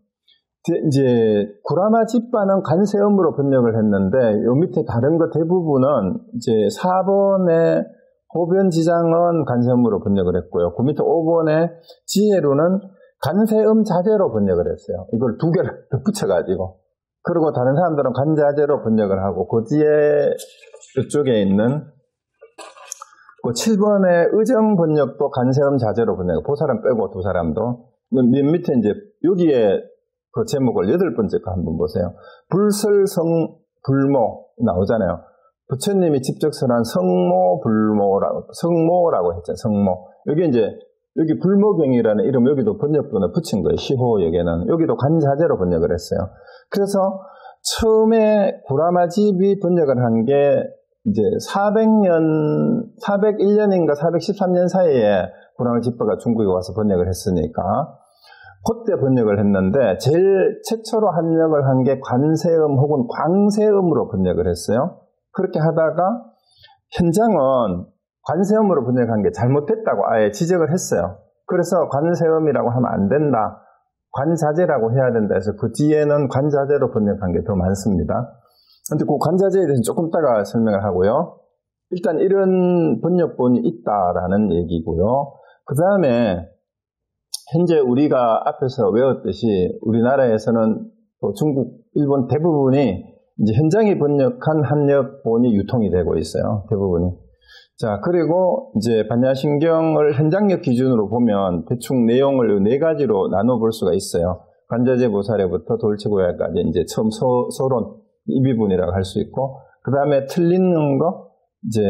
이제 구라마 집바는 간세음으로 번역을 했는데 요 밑에 다른 거 대부분은 이제 4번의 호변지장은 간세음으로 번역을 했고요. 그 밑에 5번의 지혜로는 간세음 자제로 번역을 했어요. 이걸 두 개를 붙여가지고. 그리고 다른 사람들은 간자제로 번역을 하고 그 뒤에 이쪽에 있는 그 7번의 의정 번역도 간세음 자제로 번역을, 보사람 빼고 두 사람도. 맨 밑에 이제 여기에 그 제목을 8번째 거 한번 보세요. 불설성불모 나오잖아요. 부처님이 직접 설한 성모라고 했잖아요. 성모. 여기 이제 여기 불모경이라는 이름 여기도 번역본을 붙인 거예요. 시호역에는. 여기도 관자재로 번역을 했어요. 그래서 처음에 구라마집이 번역을 한 게 이제 401년인가 413년 사이에 구라마집파가 중국에 와서 번역을 했으니까 그때 번역을 했는데 제일 최초로 번역을 한 게 관세음 혹은 광세음으로 번역을 했어요. 그렇게 하다가 현장은 관세음으로 번역한 게 잘못됐다고 아예 지적을 했어요. 그래서 관세음이라고 하면 안 된다. 관자재라고 해야 된다 해서 그 뒤에는 관자재로 번역한 게 더 많습니다. 근데 그 관자재에 대해서 조금 이따가 설명을 하고요. 일단 이런 번역본이 있다라는 얘기고요. 그 다음에 현재 우리가 앞에서 외웠듯이 우리나라에서는 또 중국, 일본 대부분이 이제 현장이 번역한 한역본이 유통이 되고 있어요. 대부분이. 자, 그리고 이제 반야신경을 현장역 기준으로 보면 대충 내용을 4가지로 나눠볼 수가 있어요. 관자재 보살에부터 돌체고야까지 이제 처음 서론, 이비분이라고 할 수 있고, 그 다음에 틀리는 거, 이제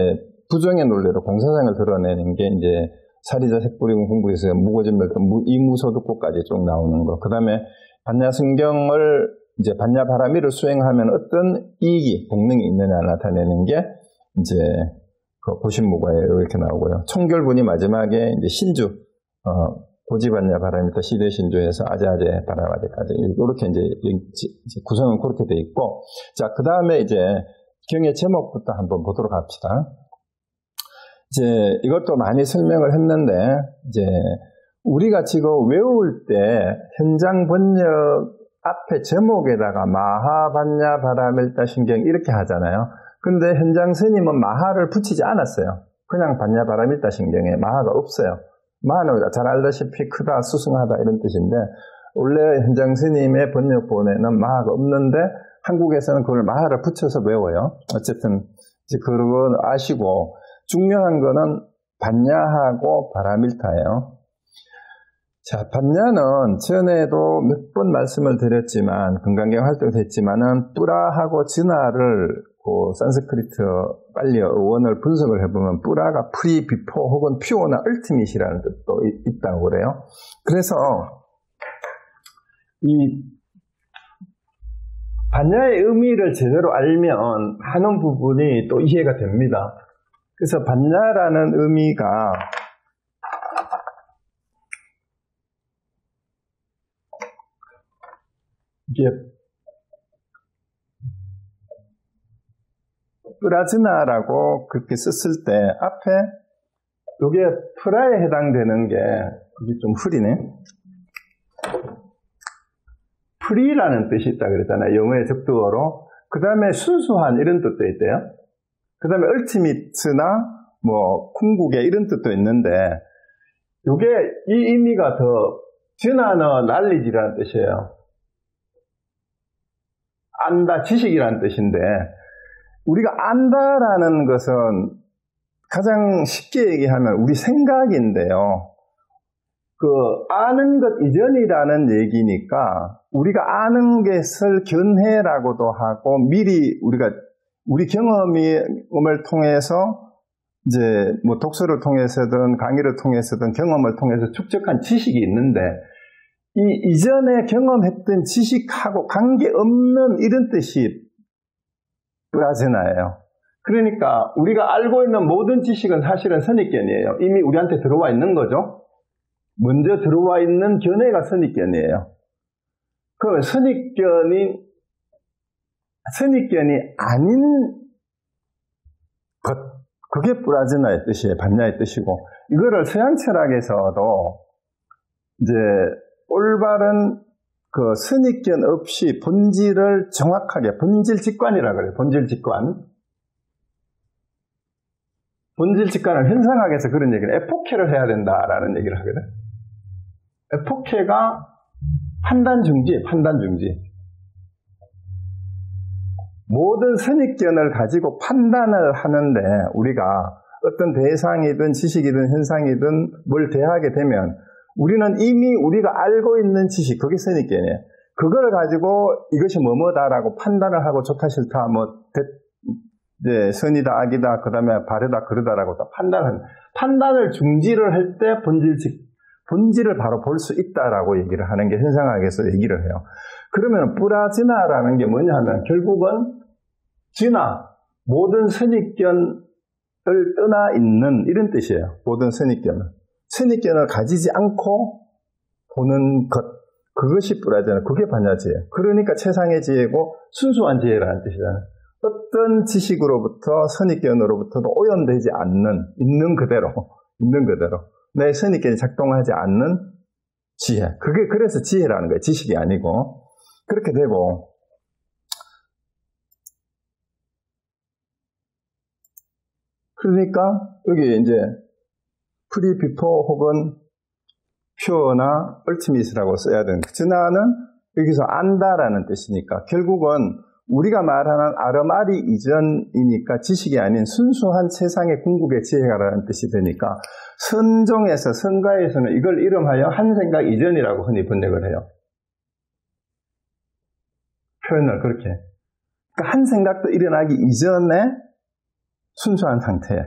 부정의 논리로 공사상을 드러내는 게 이제 사리자 색불이군 공부에서 무고진멸 이무소득고까지 쭉 나오는 거. 그 다음에 반야신경을 이제 반야바라미를 수행하면 어떤 이익이, 공능이 있느냐 나타내는 게 이제 그 고신무과에 이렇게 나오고요. 총결분이 마지막에 이제 신주, 고지반야바라미부터 시대신주에서 아재아재 바라마대까지 이렇게 이제 구성은 그렇게 돼 있고, 자, 그 다음에 이제 경의 제목부터 한번 보도록 합시다. 이제 이것도 많이 설명을 했는데, 이제 우리가 지금 외울 때 현장 번역 앞에 제목에다가 마하반야 바라밀다신경 이렇게 하잖아요. 근데 현장 스님은 마하를 붙이지 않았어요. 그냥 반야 바라밀다신경에 마하가 없어요. 마하는 잘 알다시피 크다, 수승하다 이런 뜻인데 원래 현장 스님의 번역본에는 마하가 없는데 한국에서는 그걸 마하를 붙여서 외워요. 어쨌든 이제 그걸 아시고 중요한 거는 반야하고 바라밀타예요. 자, 반야는 전에도 몇 번 말씀을 드렸지만 건강경 활동도 했지만은 뿌라하고 진화를 그 산스크리트 빨리어 원을 분석을 해보면 뿌라가 프리, 비포 혹은 퓨어나 얼티밋이라는 뜻도 있다고 그래요. 그래서 이 반야의 의미를 제대로 알면 하는 부분이 또 이해가 됩니다. 그래서 반야라는 의미가 이게 뿌라즈나라고 그렇게 썼을 때 앞에 이게 프라에 해당되는 게 이게 좀 흐리네. 프리라는 뜻이 있다 그랬잖아요. 영어의 적두어로. 그 다음에 순수한 이런 뜻도 있대요. 그 다음에 얼티미트나 뭐 궁극의 이런 뜻도 있는데 이게 이 의미가 더 진화는 날리지라는 뜻이에요. 안다, 지식이라는 뜻인데 우리가 안다라는 것은 가장 쉽게 얘기하면 우리 생각인데요. 그 아는 것 이전이라는 얘기니까 우리가 아는 것을 견해라고도 하고 미리 우리 경험을 통해서 이제 뭐 독서를 통해서든 강의를 통해서든 경험을 통해서 축적한 지식이 있는데 이 이전에 경험했던 지식하고 관계없는 이런 뜻이 뿌라즈나예요. 그러니까 우리가 알고 있는 모든 지식은 사실은 선입견이에요. 이미 우리한테 들어와 있는 거죠. 먼저 들어와 있는 견해가 선입견이에요. 그 선입견이 아닌 것, 그게 뿌라즈나의 뜻이에요. 반야의 뜻이고 이거를 서양 철학에서도 이제 올바른 그 선입견 없이 본질을 정확하게 본질직관이라고 그래요. 본질직관. 본질직관을 현상학에서 그런 얘기를 에포케를 해야 된다라는 얘기를 하거든. 에포케가 판단중지. 모든 선입견을 가지고 판단을 하는데 우리가 어떤 대상이든 지식이든 현상이든 뭘 대하게 되면 우리는 이미 우리가 알고 있는 지식, 그게 선입견이에요. 그걸 가지고 이것이 뭐뭐다라고 판단을 하고 좋다 싫다 이제 선이다 악이다 그다음에 바르다 그르다라고 또 판단을 중지를 할 때 본질을 바로 볼 수 있다라고 얘기를 하는 게 현상학에서 얘기를 해요. 그러면 뿌라지나라는 게 뭐냐면 결국은 진화, 모든 선입견을 떠나 있는 이런 뜻이에요. 모든 선입견을 가지지 않고 보는 것, 그것이 뿌라지나, 그게 반야지혜. 그러니까 최상의 지혜고 순수한 지혜라는 뜻이잖아요. 어떤 지식으로부터 선입견으로부터도 오염되지 않는, 있는 그대로 내 선입견이 작동하지 않는 지혜. 그게 그래서 지혜라는 거예요. 지식이 아니고. 그렇게 되고, 그러니까 여기 이제 프리 비포 혹은 퓨어나 얼티밋이라고 써야 되는 거예요. 진화는 여기서 안다라는 뜻이니까 결국은 우리가 말하는 아르마리 이전이니까 지식이 아닌 순수한 세상의 궁극의 지혜가라는 뜻이 되니까 선종에서 성가에서는 이걸 이름하여 한생각 이전이라고 흔히 번역을 해요. 표현을 그렇게. 그러니까 한 생각도 일어나기 이전에 순수한 상태에.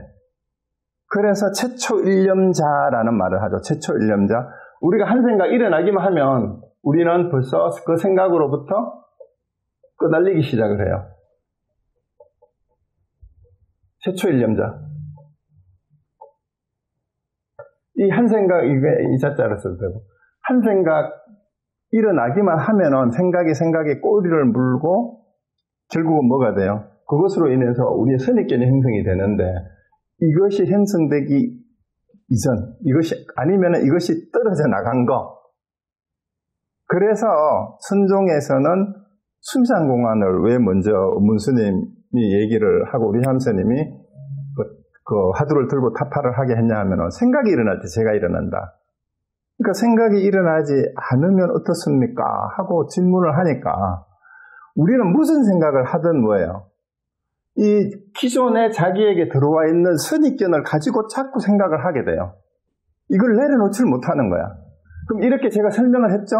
그래서 최초일념자라는 말을 하죠. 최초일념자. 우리가 한 생각 일어나기만 하면 우리는 벌써 그 생각으로부터 끄달리기 시작을 해요. 최초일념자. 이 한 생각, 이 자자를 써도 되고, 한 생각 일어나기만 하면은 생각이 꼬리를 물고 결국은 뭐가 돼요? 그것으로 인해서 우리의 선입견이 형성이 되는데 이것이 형성되기 이전, 이것이 아니면 이것이 떨어져 나간 거. 그래서 선종에서는 숭상공안을 왜 먼저 문스님이 얘기를 하고 우리 함스님이 그 화두를 들고 타파를 하게 했냐 하면 생각이 일어날 때 제가 일어난다. 그러니까 생각이 일어나지 않으면 어떻습니까? 하고 질문을 하니까 우리는 무슨 생각을 하든 뭐예요? 이 기존에 자기에게 들어와 있는 선입견을 가지고 자꾸 생각을 하게 돼요. 이걸 내려놓질 못하는 거야. 그럼 이렇게 제가 설명을 했죠?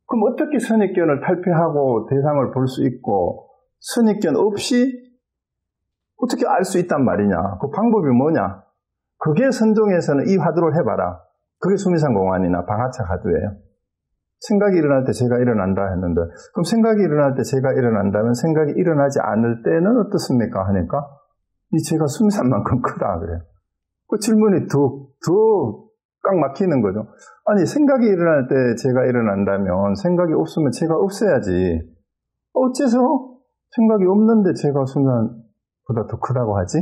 그럼 어떻게 선입견을 탈피하고 대상을 볼 수 있고 선입견 없이 어떻게 알 수 있단 말이냐? 그 방법이 뭐냐? 그게 선종에서는 이 화두를 해봐라. 그게 수미상공안이나 방하차 화두예요. 생각이 일어날 때 제가 일어난다 했는데 그럼 생각이 일어날 때 제가 일어난다면 생각이 일어나지 않을 때는 어떻습니까? 하니까 이 제가 수미산만큼 크다 그래요. 그 질문이 더 꽉 막히는 거죠. 아니 생각이 일어날 때 제가 일어난다면 생각이 없으면 제가 없어야지. 어째서 생각이 없는데 제가 수미산보다 더 크다고 하지?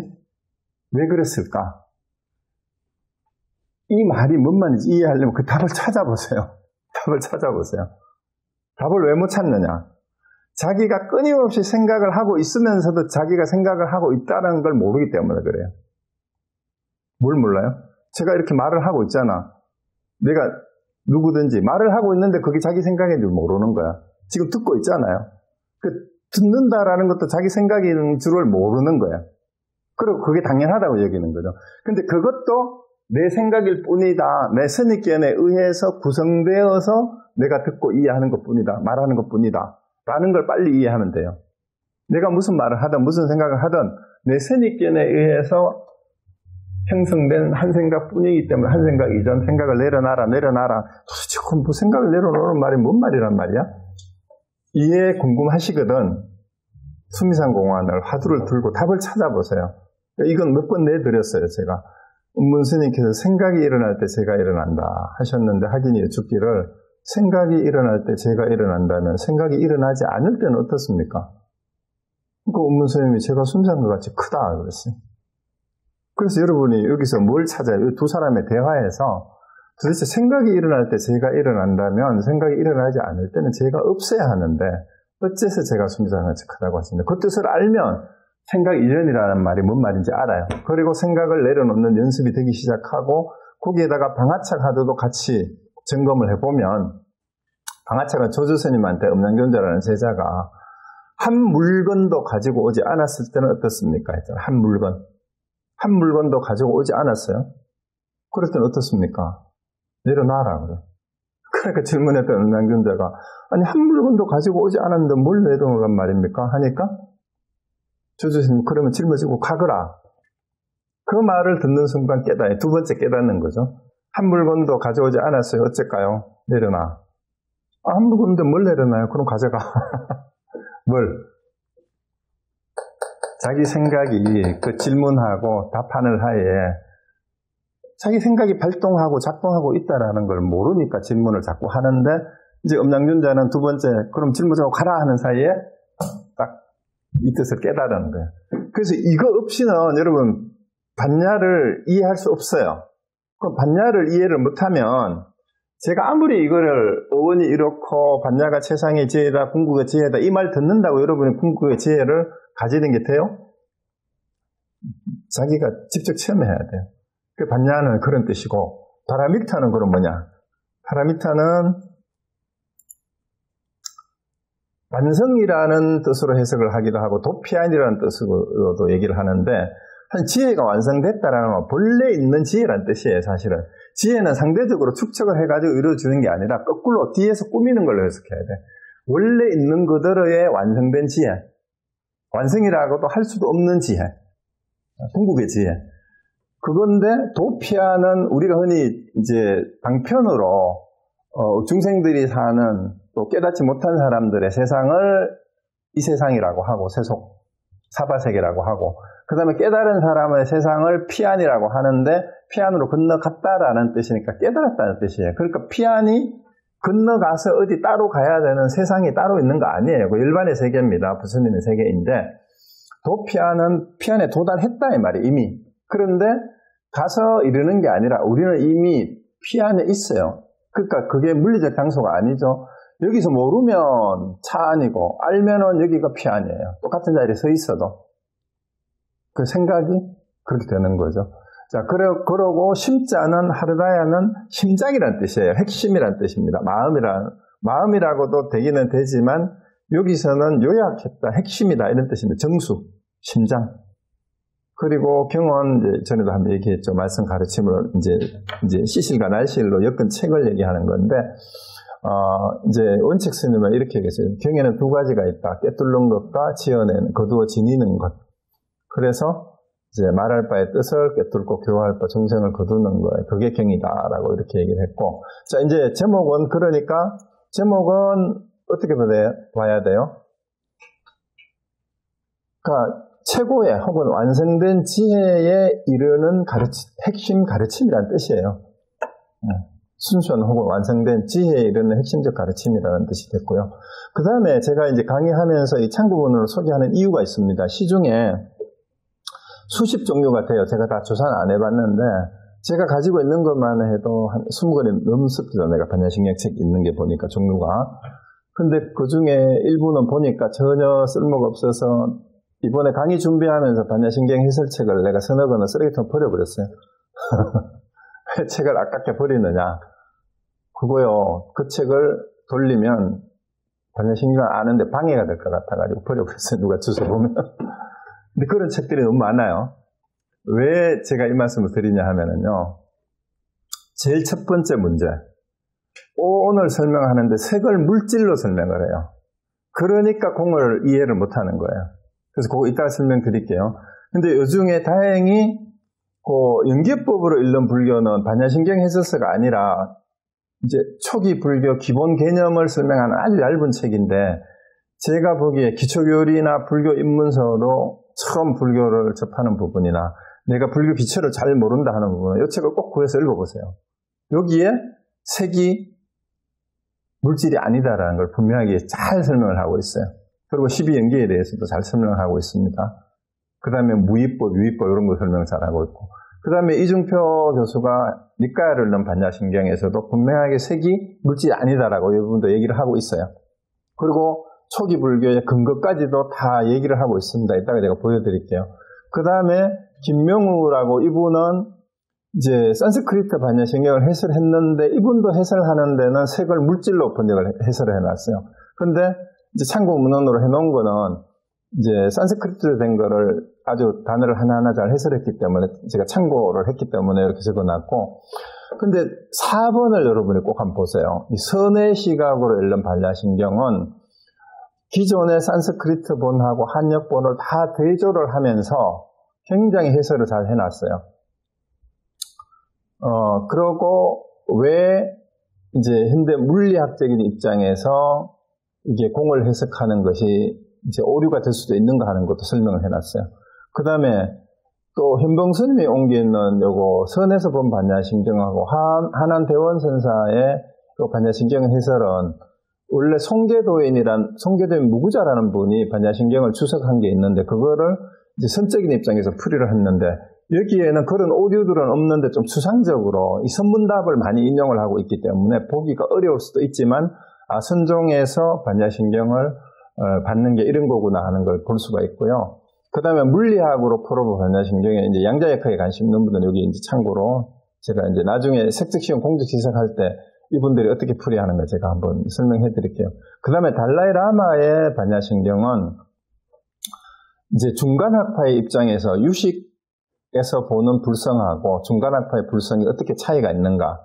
왜 그랬을까? 이 말이 뭔 말인지 이해하려면 그 답을 찾아보세요. 답을 왜 못 찾느냐? 자기가 끊임없이 생각을 하고 있으면서도 자기가 생각을 하고 있다는 걸 모르기 때문에 그래요. 뭘 몰라요? 제가 이렇게 말을 하고 있잖아. 내가 누구든지 말을 하고 있는데 그게 자기 생각인 줄 모르는 거야. 지금 듣고 있잖아요. 듣는다라는 것도 자기 생각인 줄을 모르는 거야. 그리고 그게 당연하다고 여기는 거죠. 근데 그것도 내 생각일 뿐이다. 내 선입견에 의해서 구성되어서 내가 듣고 이해하는 것뿐이다. 말하는 것뿐이다. 라는 걸 빨리 이해하면 돼요. 내가 무슨 말을 하든 무슨 생각을 하든 내 선입견에 의해서 형성된 한 생각뿐이기 때문에 한 생각 이전 생각을 내려놔라. 도대체 그럼 뭐 생각을 내려놓는 말이 뭔 말이란 말이야? 이해 궁금하시거든. 수미상공안을 화두를 들고 답을 찾아보세요. 이건 몇 번 내드렸어요. 제가. 문스님께서 생각이 일어날 때 제가 일어난다 하셨는데 하기니 죽기를 생각이 일어날 때 제가 일어난다면 생각이 일어나지 않을 때는 어떻습니까? 그 문스님이 제가 순수한 것 같이 크다 그랬어요. 그래서 여러분이 여기서 뭘 찾아요? 두 사람의 대화에서 도대체 생각이 일어날 때 제가 일어난다면 생각이 일어나지 않을 때는 제가 없어야 하는데 어째서 제가 순수한 것 같이 크다고 하시는데 그 뜻을 알면 생각 이전이라는 말이 뭔 말인지 알아요. 그리고 생각을 내려놓는 연습이 되기 시작하고 거기에다가 방하착 화두도 같이 점검을 해보면 방하착은 조주스님한테 음양존자라는 제자가 한 물건도 가지고 오지 않았을 때는 어떻습니까? 했잖아요. 한 물건도 가지고 오지 않았어요. 그럴 때는 어떻습니까? 내려놔라 그래. 그러니까 질문했던 음양균자가 아니 한 물건도 가지고 오지 않았는데 뭘 내동어간 말입니까? 하니까 조조스님 그러면 짊어지고 가거라. 그 말을 듣는 순간 두 번째 깨닫는 거죠. 한 물건도 가져오지 않았어요. 어쩔까요? 내려놔. 한 물건도 뭘 내려놔요? 그럼 가져가. 뭘? 자기 생각이 그 질문하고 답하는 사이에 자기 생각이 발동하고 작동하고 있다라는 걸 모르니까 질문을 자꾸 하는데 이제 음양균자는 두 번째 그럼 짊어지고 가라 하는 사이에 딱 이 뜻을 깨달은 거예요. 그래서 이거 없이는 여러분 반야를 이해할 수 없어요. 그럼 반야를 이해를 못하면 제가 아무리 이거를 어원이 이렇고 반야가 최상의 지혜다, 궁극의 지혜다 이 말 듣는다고 여러분이 궁극의 지혜를 가지는 게 돼요? 자기가 직접 체험해야 돼요. 그 반야는 그런 뜻이고 파라미타는 그럼 뭐냐? 파라미타는 완성이라는 뜻으로 해석을 하기도 하고 도피안이라는 뜻으로도 얘기를 하는데 한 지혜가 완성됐다라는 건 본래 있는 지혜라는 뜻이에요. 사실은 지혜는 상대적으로 축적을 해가지고 이루어지는 게 아니라 거꾸로 뒤에서 꾸미는 걸로 해석해야 돼. 원래 있는 그대로의 완성된 지혜, 완성이라고도 할 수도 없는 지혜, 궁극의 지혜. 그건데 도피아는 우리가 흔히 이제 방편으로 중생들이 사는 또 깨닫지 못한 사람들의 세상을 이 세상이라고 하고 세속 사바세계라고 하고 그 다음에 깨달은 사람의 세상을 피안이라고 하는데 피안으로 건너갔다라는 뜻이니까 깨달았다는 뜻이에요. 그러니까 피안이 건너가서 어디 따로 가야 되는 세상이 따로 있는 거 아니에요. 그 일반의 세계입니다. 부처님의 세계인데 도피안은 피안에 도달했다 이 말이에요. 이미. 그런데 가서 이르는 게 아니라 우리는 이미 피안에 있어요. 그러니까 그게 물리적 장소가 아니죠. 여기서 모르면 차안이고 알면은 여기가 피안이에요. 똑같은 자리에 서 있어도 그 생각이 그렇게 되는 거죠. 자, 그러고 심자는 하르다야는 심장이라는 뜻이에요. 핵심이라는 뜻입니다. 마음이라고도 되기는 되지만 여기서는 요약했다, 핵심이다 이런 뜻입니다. 정수, 심장. 그리고 경원 이제 전에도 한번 얘기했죠. 말씀 가르침을 이제 시실과 날실로 엮은 책을 얘기하는 건데 이제 원책 스님은 이렇게 얘기했어요. 경에는 두 가지가 있다. 꿰뚫는 것과 지어내는, 거두어 지니는 것. 그래서 이제 말할 바의 뜻을 꿰뚫고 교화할 바 정성을 거두는 거예요. 그게 경이다라고 이렇게 얘기를 했고, 자 이제 제목은 그러니까 제목은 어떻게 봐야 돼요? 그러니까 최고의 혹은 완성된 지혜에 이르는 핵심 가르침이라는 뜻이에요. 순수한 혹은 완성된 지혜에 이르는 핵심적 가르침이라는 뜻이 됐고요. 그 다음에 제가 이제 강의하면서 이 참고문을 소개하는 이유가 있습니다. 시중에 수십 종류가 돼요. 제가 다 조사는 안 해봤는데 제가 가지고 있는 것만 해도 한 20권이 넘습니다. 내가 반야신경 책 있는 게 보니까 종류가. 근데 그 중에 일부는 보니까 전혀 쓸모가 없어서 이번에 강의 준비하면서 반야신경 해설책을 내가 서너 권을 쓰레기통 버려버렸어요. 왜 책을 아깝게 버리느냐. 그거요. 그 책을 돌리면 반야신경을 아는데 방해가 될 것 같아가지고 버려버렸어요. 누가 주워보면. 근데 그런 책들이 너무 많아요. 왜 제가 이 말씀을 드리냐 하면은요. 제일 첫 번째 문제. 오늘 설명하는데 색을 물질로 설명을 해요. 그러니까 공을 이해를 못하는 거예요. 그래서 그거 이따가 설명드릴게요. 근데 요중에 다행히 그 연계법으로 읽는 불교는 반야신경 해설서가 아니라 이제 초기 불교 기본 개념을 설명하는 아주 얇은 책인데 제가 보기에 기초교리나 불교 입문서로 처음 불교를 접하는 부분이나 내가 불교 기초를 잘 모른다 하는 부분은 이 책을 꼭 구해서 읽어보세요. 여기에 색이 물질이 아니다라는 걸 분명하게 잘 설명을 하고 있어요. 그리고 12연계에 대해서도 잘 설명을 하고 있습니다. 그 다음에 무위법, 유위법 이런 거 설명을 잘 하고 있고 그 다음에 이중표 교수가 니까야를 넣은 반야신경에서도 분명하게 색이 물질이 아니다라고 이 부분도 얘기를 하고 있어요. 그리고 초기 불교의 근거까지도 다 얘기를 하고 있습니다. 이따가 제가 보여드릴게요. 그 다음에 김명우라고 이분은 이제 산스크리트 반야신경을 해설했는데 이분도 해설하는 데는 색을 물질로 번역을 해설을 해놨어요. 근데 이제 참고 문헌으로 해놓은 거는 이제 산스크리트 된 거를 아주 단어를 하나하나 잘 해설했기 때문에 제가 참고를 했기 때문에 이렇게 적어놨고, 근데 4번을 여러분이 꼭 한번 보세요. 이 선의 시각으로 읽는 반야신경은 기존의 산스크리트본하고 한역본을 다 대조를 하면서 굉장히 해설을 잘 해놨어요. 그러고 왜 이제 현대 물리학적인 입장에서 이게 공을 해석하는 것이 이제 오류가 될 수도 있는가 하는 것도 설명을 해놨어요. 그 다음에 또 현봉스님이 옮기는 요거 선에서 본 반야신경하고 한안대원선사의 그 반야신경 해설은 원래 송계도인 무구자라는 분이 반야신경을 주석한 게 있는데 그거를 이제 선적인 입장에서 풀이를 했는데 여기에는 그런 오류들은 없는데 좀 추상적으로 이 선문답을 많이 인용을 하고 있기 때문에 보기가 어려울 수도 있지만 선종에서 반야신경을 받는 게 이런 거구나 하는 걸 볼 수가 있고요. 그 다음에 물리학으로 풀어본 반야신경에 이제 양자역학에 관심 있는 분들은 여기 이제 참고로 제가 이제 나중에 색적시험 공적 시작할 때 이분들이 어떻게 풀이하는 걸 제가 한번 설명해 드릴게요. 그 다음에 달라이 라마의 반야신경은 이제 중간학파의 입장에서 유식에서 보는 불성하고 중간학파의 불성이 어떻게 차이가 있는가,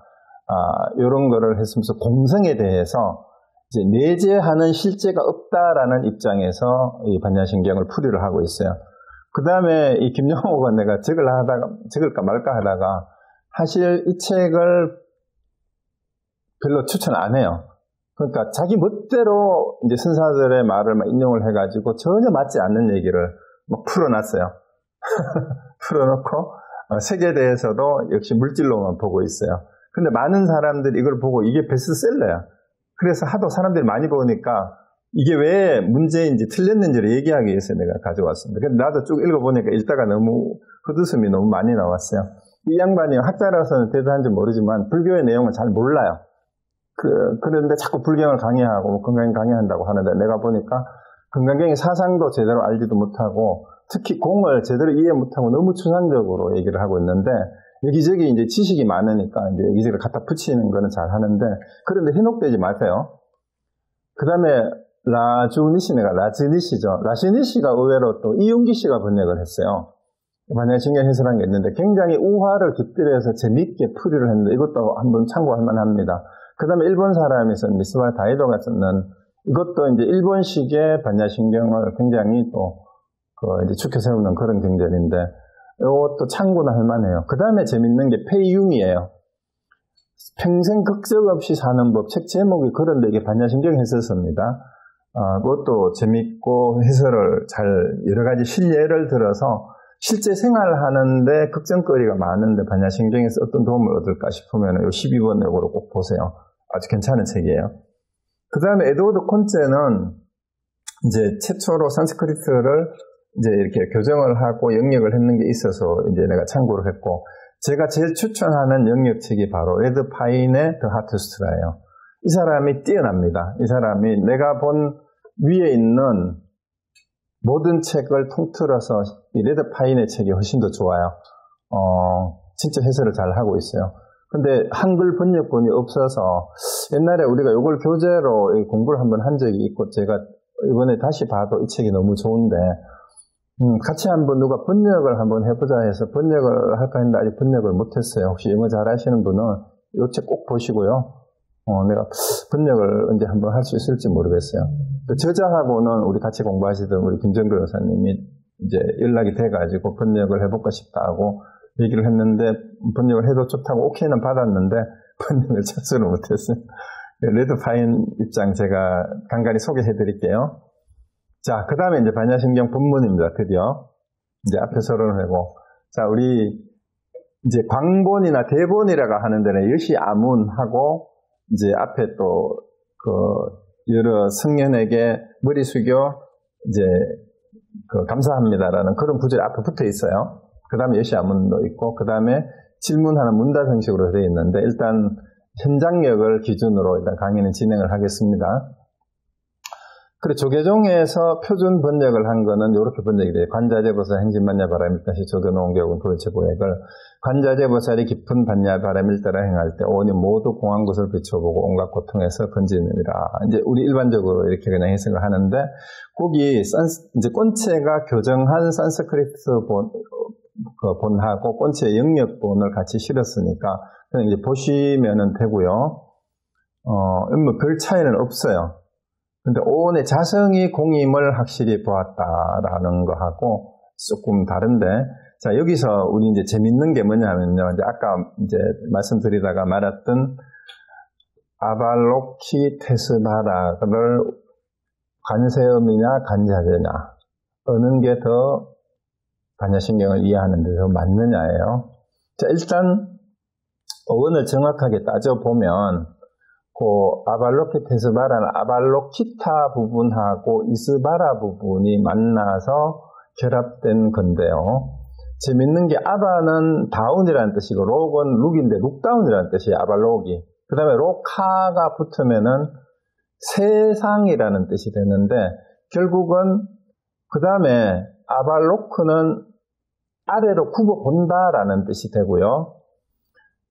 이런 거를 했으면서 공성에 대해서 이제 내재하는 실제가 없다라는 입장에서 이 반야신경을 풀이를 하고 있어요. 그 다음에 이 김영호가 내가 적을까 말까 하다가 사실 이 책을 별로 추천 안 해요. 그러니까 자기 멋대로 이제 선사들의 말을 막 인용을 해가지고 전혀 맞지 않는 얘기를 막 풀어놨어요. 풀어놓고 색에 대해서도 역시 물질로만 보고 있어요. 근데 많은 사람들이 이걸 보고 이게 베스트셀러야. 그래서 하도 사람들이 많이 보니까 이게 왜 문제인지 틀렸는지를 얘기하기 위해서 내가 가져왔습니다. 근데 나도 쭉 읽어보니까 읽다가 너무 헛웃음이 너무 많이 나왔어요. 이 양반이 학자라서는 대단한지 모르지만 불교의 내용을 잘 몰라요. 그런데 자꾸 불경을 강의하고 건강 강의한다고 하는데 내가 보니까 건강경의 사상도 제대로 알지도 못하고 특히 공을 제대로 이해 못하고 너무 추상적으로 얘기를 하고 있는데 여기저기 이제 지식이 많으니까 이제 여기저기 갖다 붙이는 거는 잘 하는데 그런데 현혹되지 마세요. 그 다음에 라즈니시가 의외로 또 이윤기 씨가 번역을 했어요. 반야신경 해설한 게 있는데 굉장히 우화를 깃들여서 재밌게 풀이를 했는데 이것도 한번 참고할 만합니다. 그 다음에 일본 사람에서 미스와 다이도가 쓰는 이것도 이제 일본식의 반야신경을 굉장히 또 이제 축혀 세우는 그런 경전인데 이것도 참고는 할 만해요. 그 다음에 재밌는 게 페이융이에요. 평생 걱정 없이 사는 법, 책 제목이 그런데 이게 반야신경 해설서입니다. 그것도 재밌고 해설을 잘 여러 가지 실례를 들어서 실제 생활하는데 걱정거리가 많은데 반야신경에서 어떤 도움을 얻을까 싶으면 이 12번 요거를 꼭 보세요. 아주 괜찮은 책이에요. 그 다음에 에드워드 콘체는 이제 최초로 산스크리트를 이제 이렇게 교정을 하고 영역을 했는 게 있어서 이제 내가 참고를 했고, 제가 제일 추천하는 영역책이 바로 레드 파인의 더 하트스트라예요. 이 사람이 뛰어납니다. 이 사람이 내가 본 위에 있는 모든 책을 통틀어서 이 레드 파인의 책이 훨씬 더 좋아요. 진짜 해설을 잘 하고 있어요. 근데 한글 번역본이 없어서 옛날에 우리가 이걸 교재로 공부를 한번 한 적이 있고 제가 이번에 다시 봐도 이 책이 너무 좋은데 같이 한번 누가 번역을 한번 해보자 해서 번역을 할까 했는데 아직 번역을 못했어요. 혹시 영어 잘 하시는 분은 이 책 꼭 보시고요. 내가 번역을 언제 한번 할 수 있을지 모르겠어요. 그 저자하고는 우리 같이 공부하시던 우리 김정글 여사님이 이제 연락이 돼가지고 번역을 해볼까 싶다고 얘기를 했는데 번역을 해도 좋다고 오케이는 받았는데 번역을 접수를 못했어요. 레드 파인 입장 제가 간간히 소개해드릴게요. 자, 그 다음에 이제 반야신경 본문입니다. 드디어 이제 앞에 서론을 하고, 자, 우리 이제 광본이나 대본이라고 하는 데는 여시 아문하고 이제 앞에 또 여러 성년에게 머리 숙여 이제 감사합니다라는 그런 구절이 앞에 붙어 있어요. 그 다음에 여시 아문도 있고, 그 다음에 질문하는 문답 형식으로 되어 있는데, 일단 현장력을 기준으로 일단 강의는 진행을 하겠습니다. 그래, 조계종에서 표준 번역을 한 거는 이렇게 번역이 돼요. 관자재보살 행진반야 바람일다시 조도농교군 도대체고액을 관자재보살이 깊은 반야 바람일다라 행할 때 오니 모두 공한 것을 비춰보고 온갖 고통에서 건지느니라. 이제 우리 일반적으로 이렇게 그냥 해석을 하는데 거기 이제 꼰체가 교정한 산스크리트 본하고 꼰체의 영역본을 같이 실었으니까 그냥 이제 보시면은 되고요. 뭐 별 차이는 없어요. 근데 오온의 자성이 공임을 확실히 보았다라는 거하고 조금 다른데, 자, 여기서 우리 이제 재밌는 게 뭐냐면요. 이제 아까 이제 말씀드리다가 말했던 아발로키테스바라를 관세음이냐 관자재냐, 어느 게 더 반야신경을 이해하는 데 더 맞느냐예요. 자, 일단 어원을 정확하게 따져보면 그 아발로키테스바라는 아발로키타 부분하고 이스바라 부분이 만나서 결합된 건데요. 재밌는 게 아바는 다운이라는 뜻이고 록은 룩인데 룩다운이라는 뜻이에요. 아발록이. 그 다음에 록카가 붙으면은 세상이라는 뜻이 되는데 결국은 그 다음에 아발로크는 아래로 굽어 본다라는 뜻이 되고요.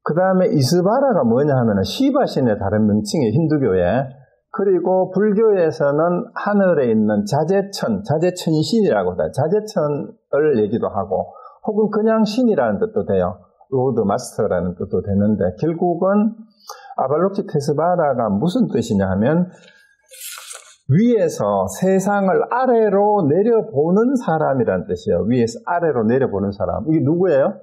그 다음에 이스바라가 뭐냐 하면은 시바신의 다른 명칭이에요. 힌두교에. 그리고 불교에서는 하늘에 있는 자재천신이라고 해요. 자재천을 얘기도 하고 혹은 그냥 신이라는 뜻도 돼요. 로드 마스터라는 뜻도 되는데 결국은 아발로키테스바라가 무슨 뜻이냐 하면 위에서 세상을 아래로 내려보는 사람이라는 뜻이에요. 위에서 아래로 내려보는 사람. 이게 누구예요?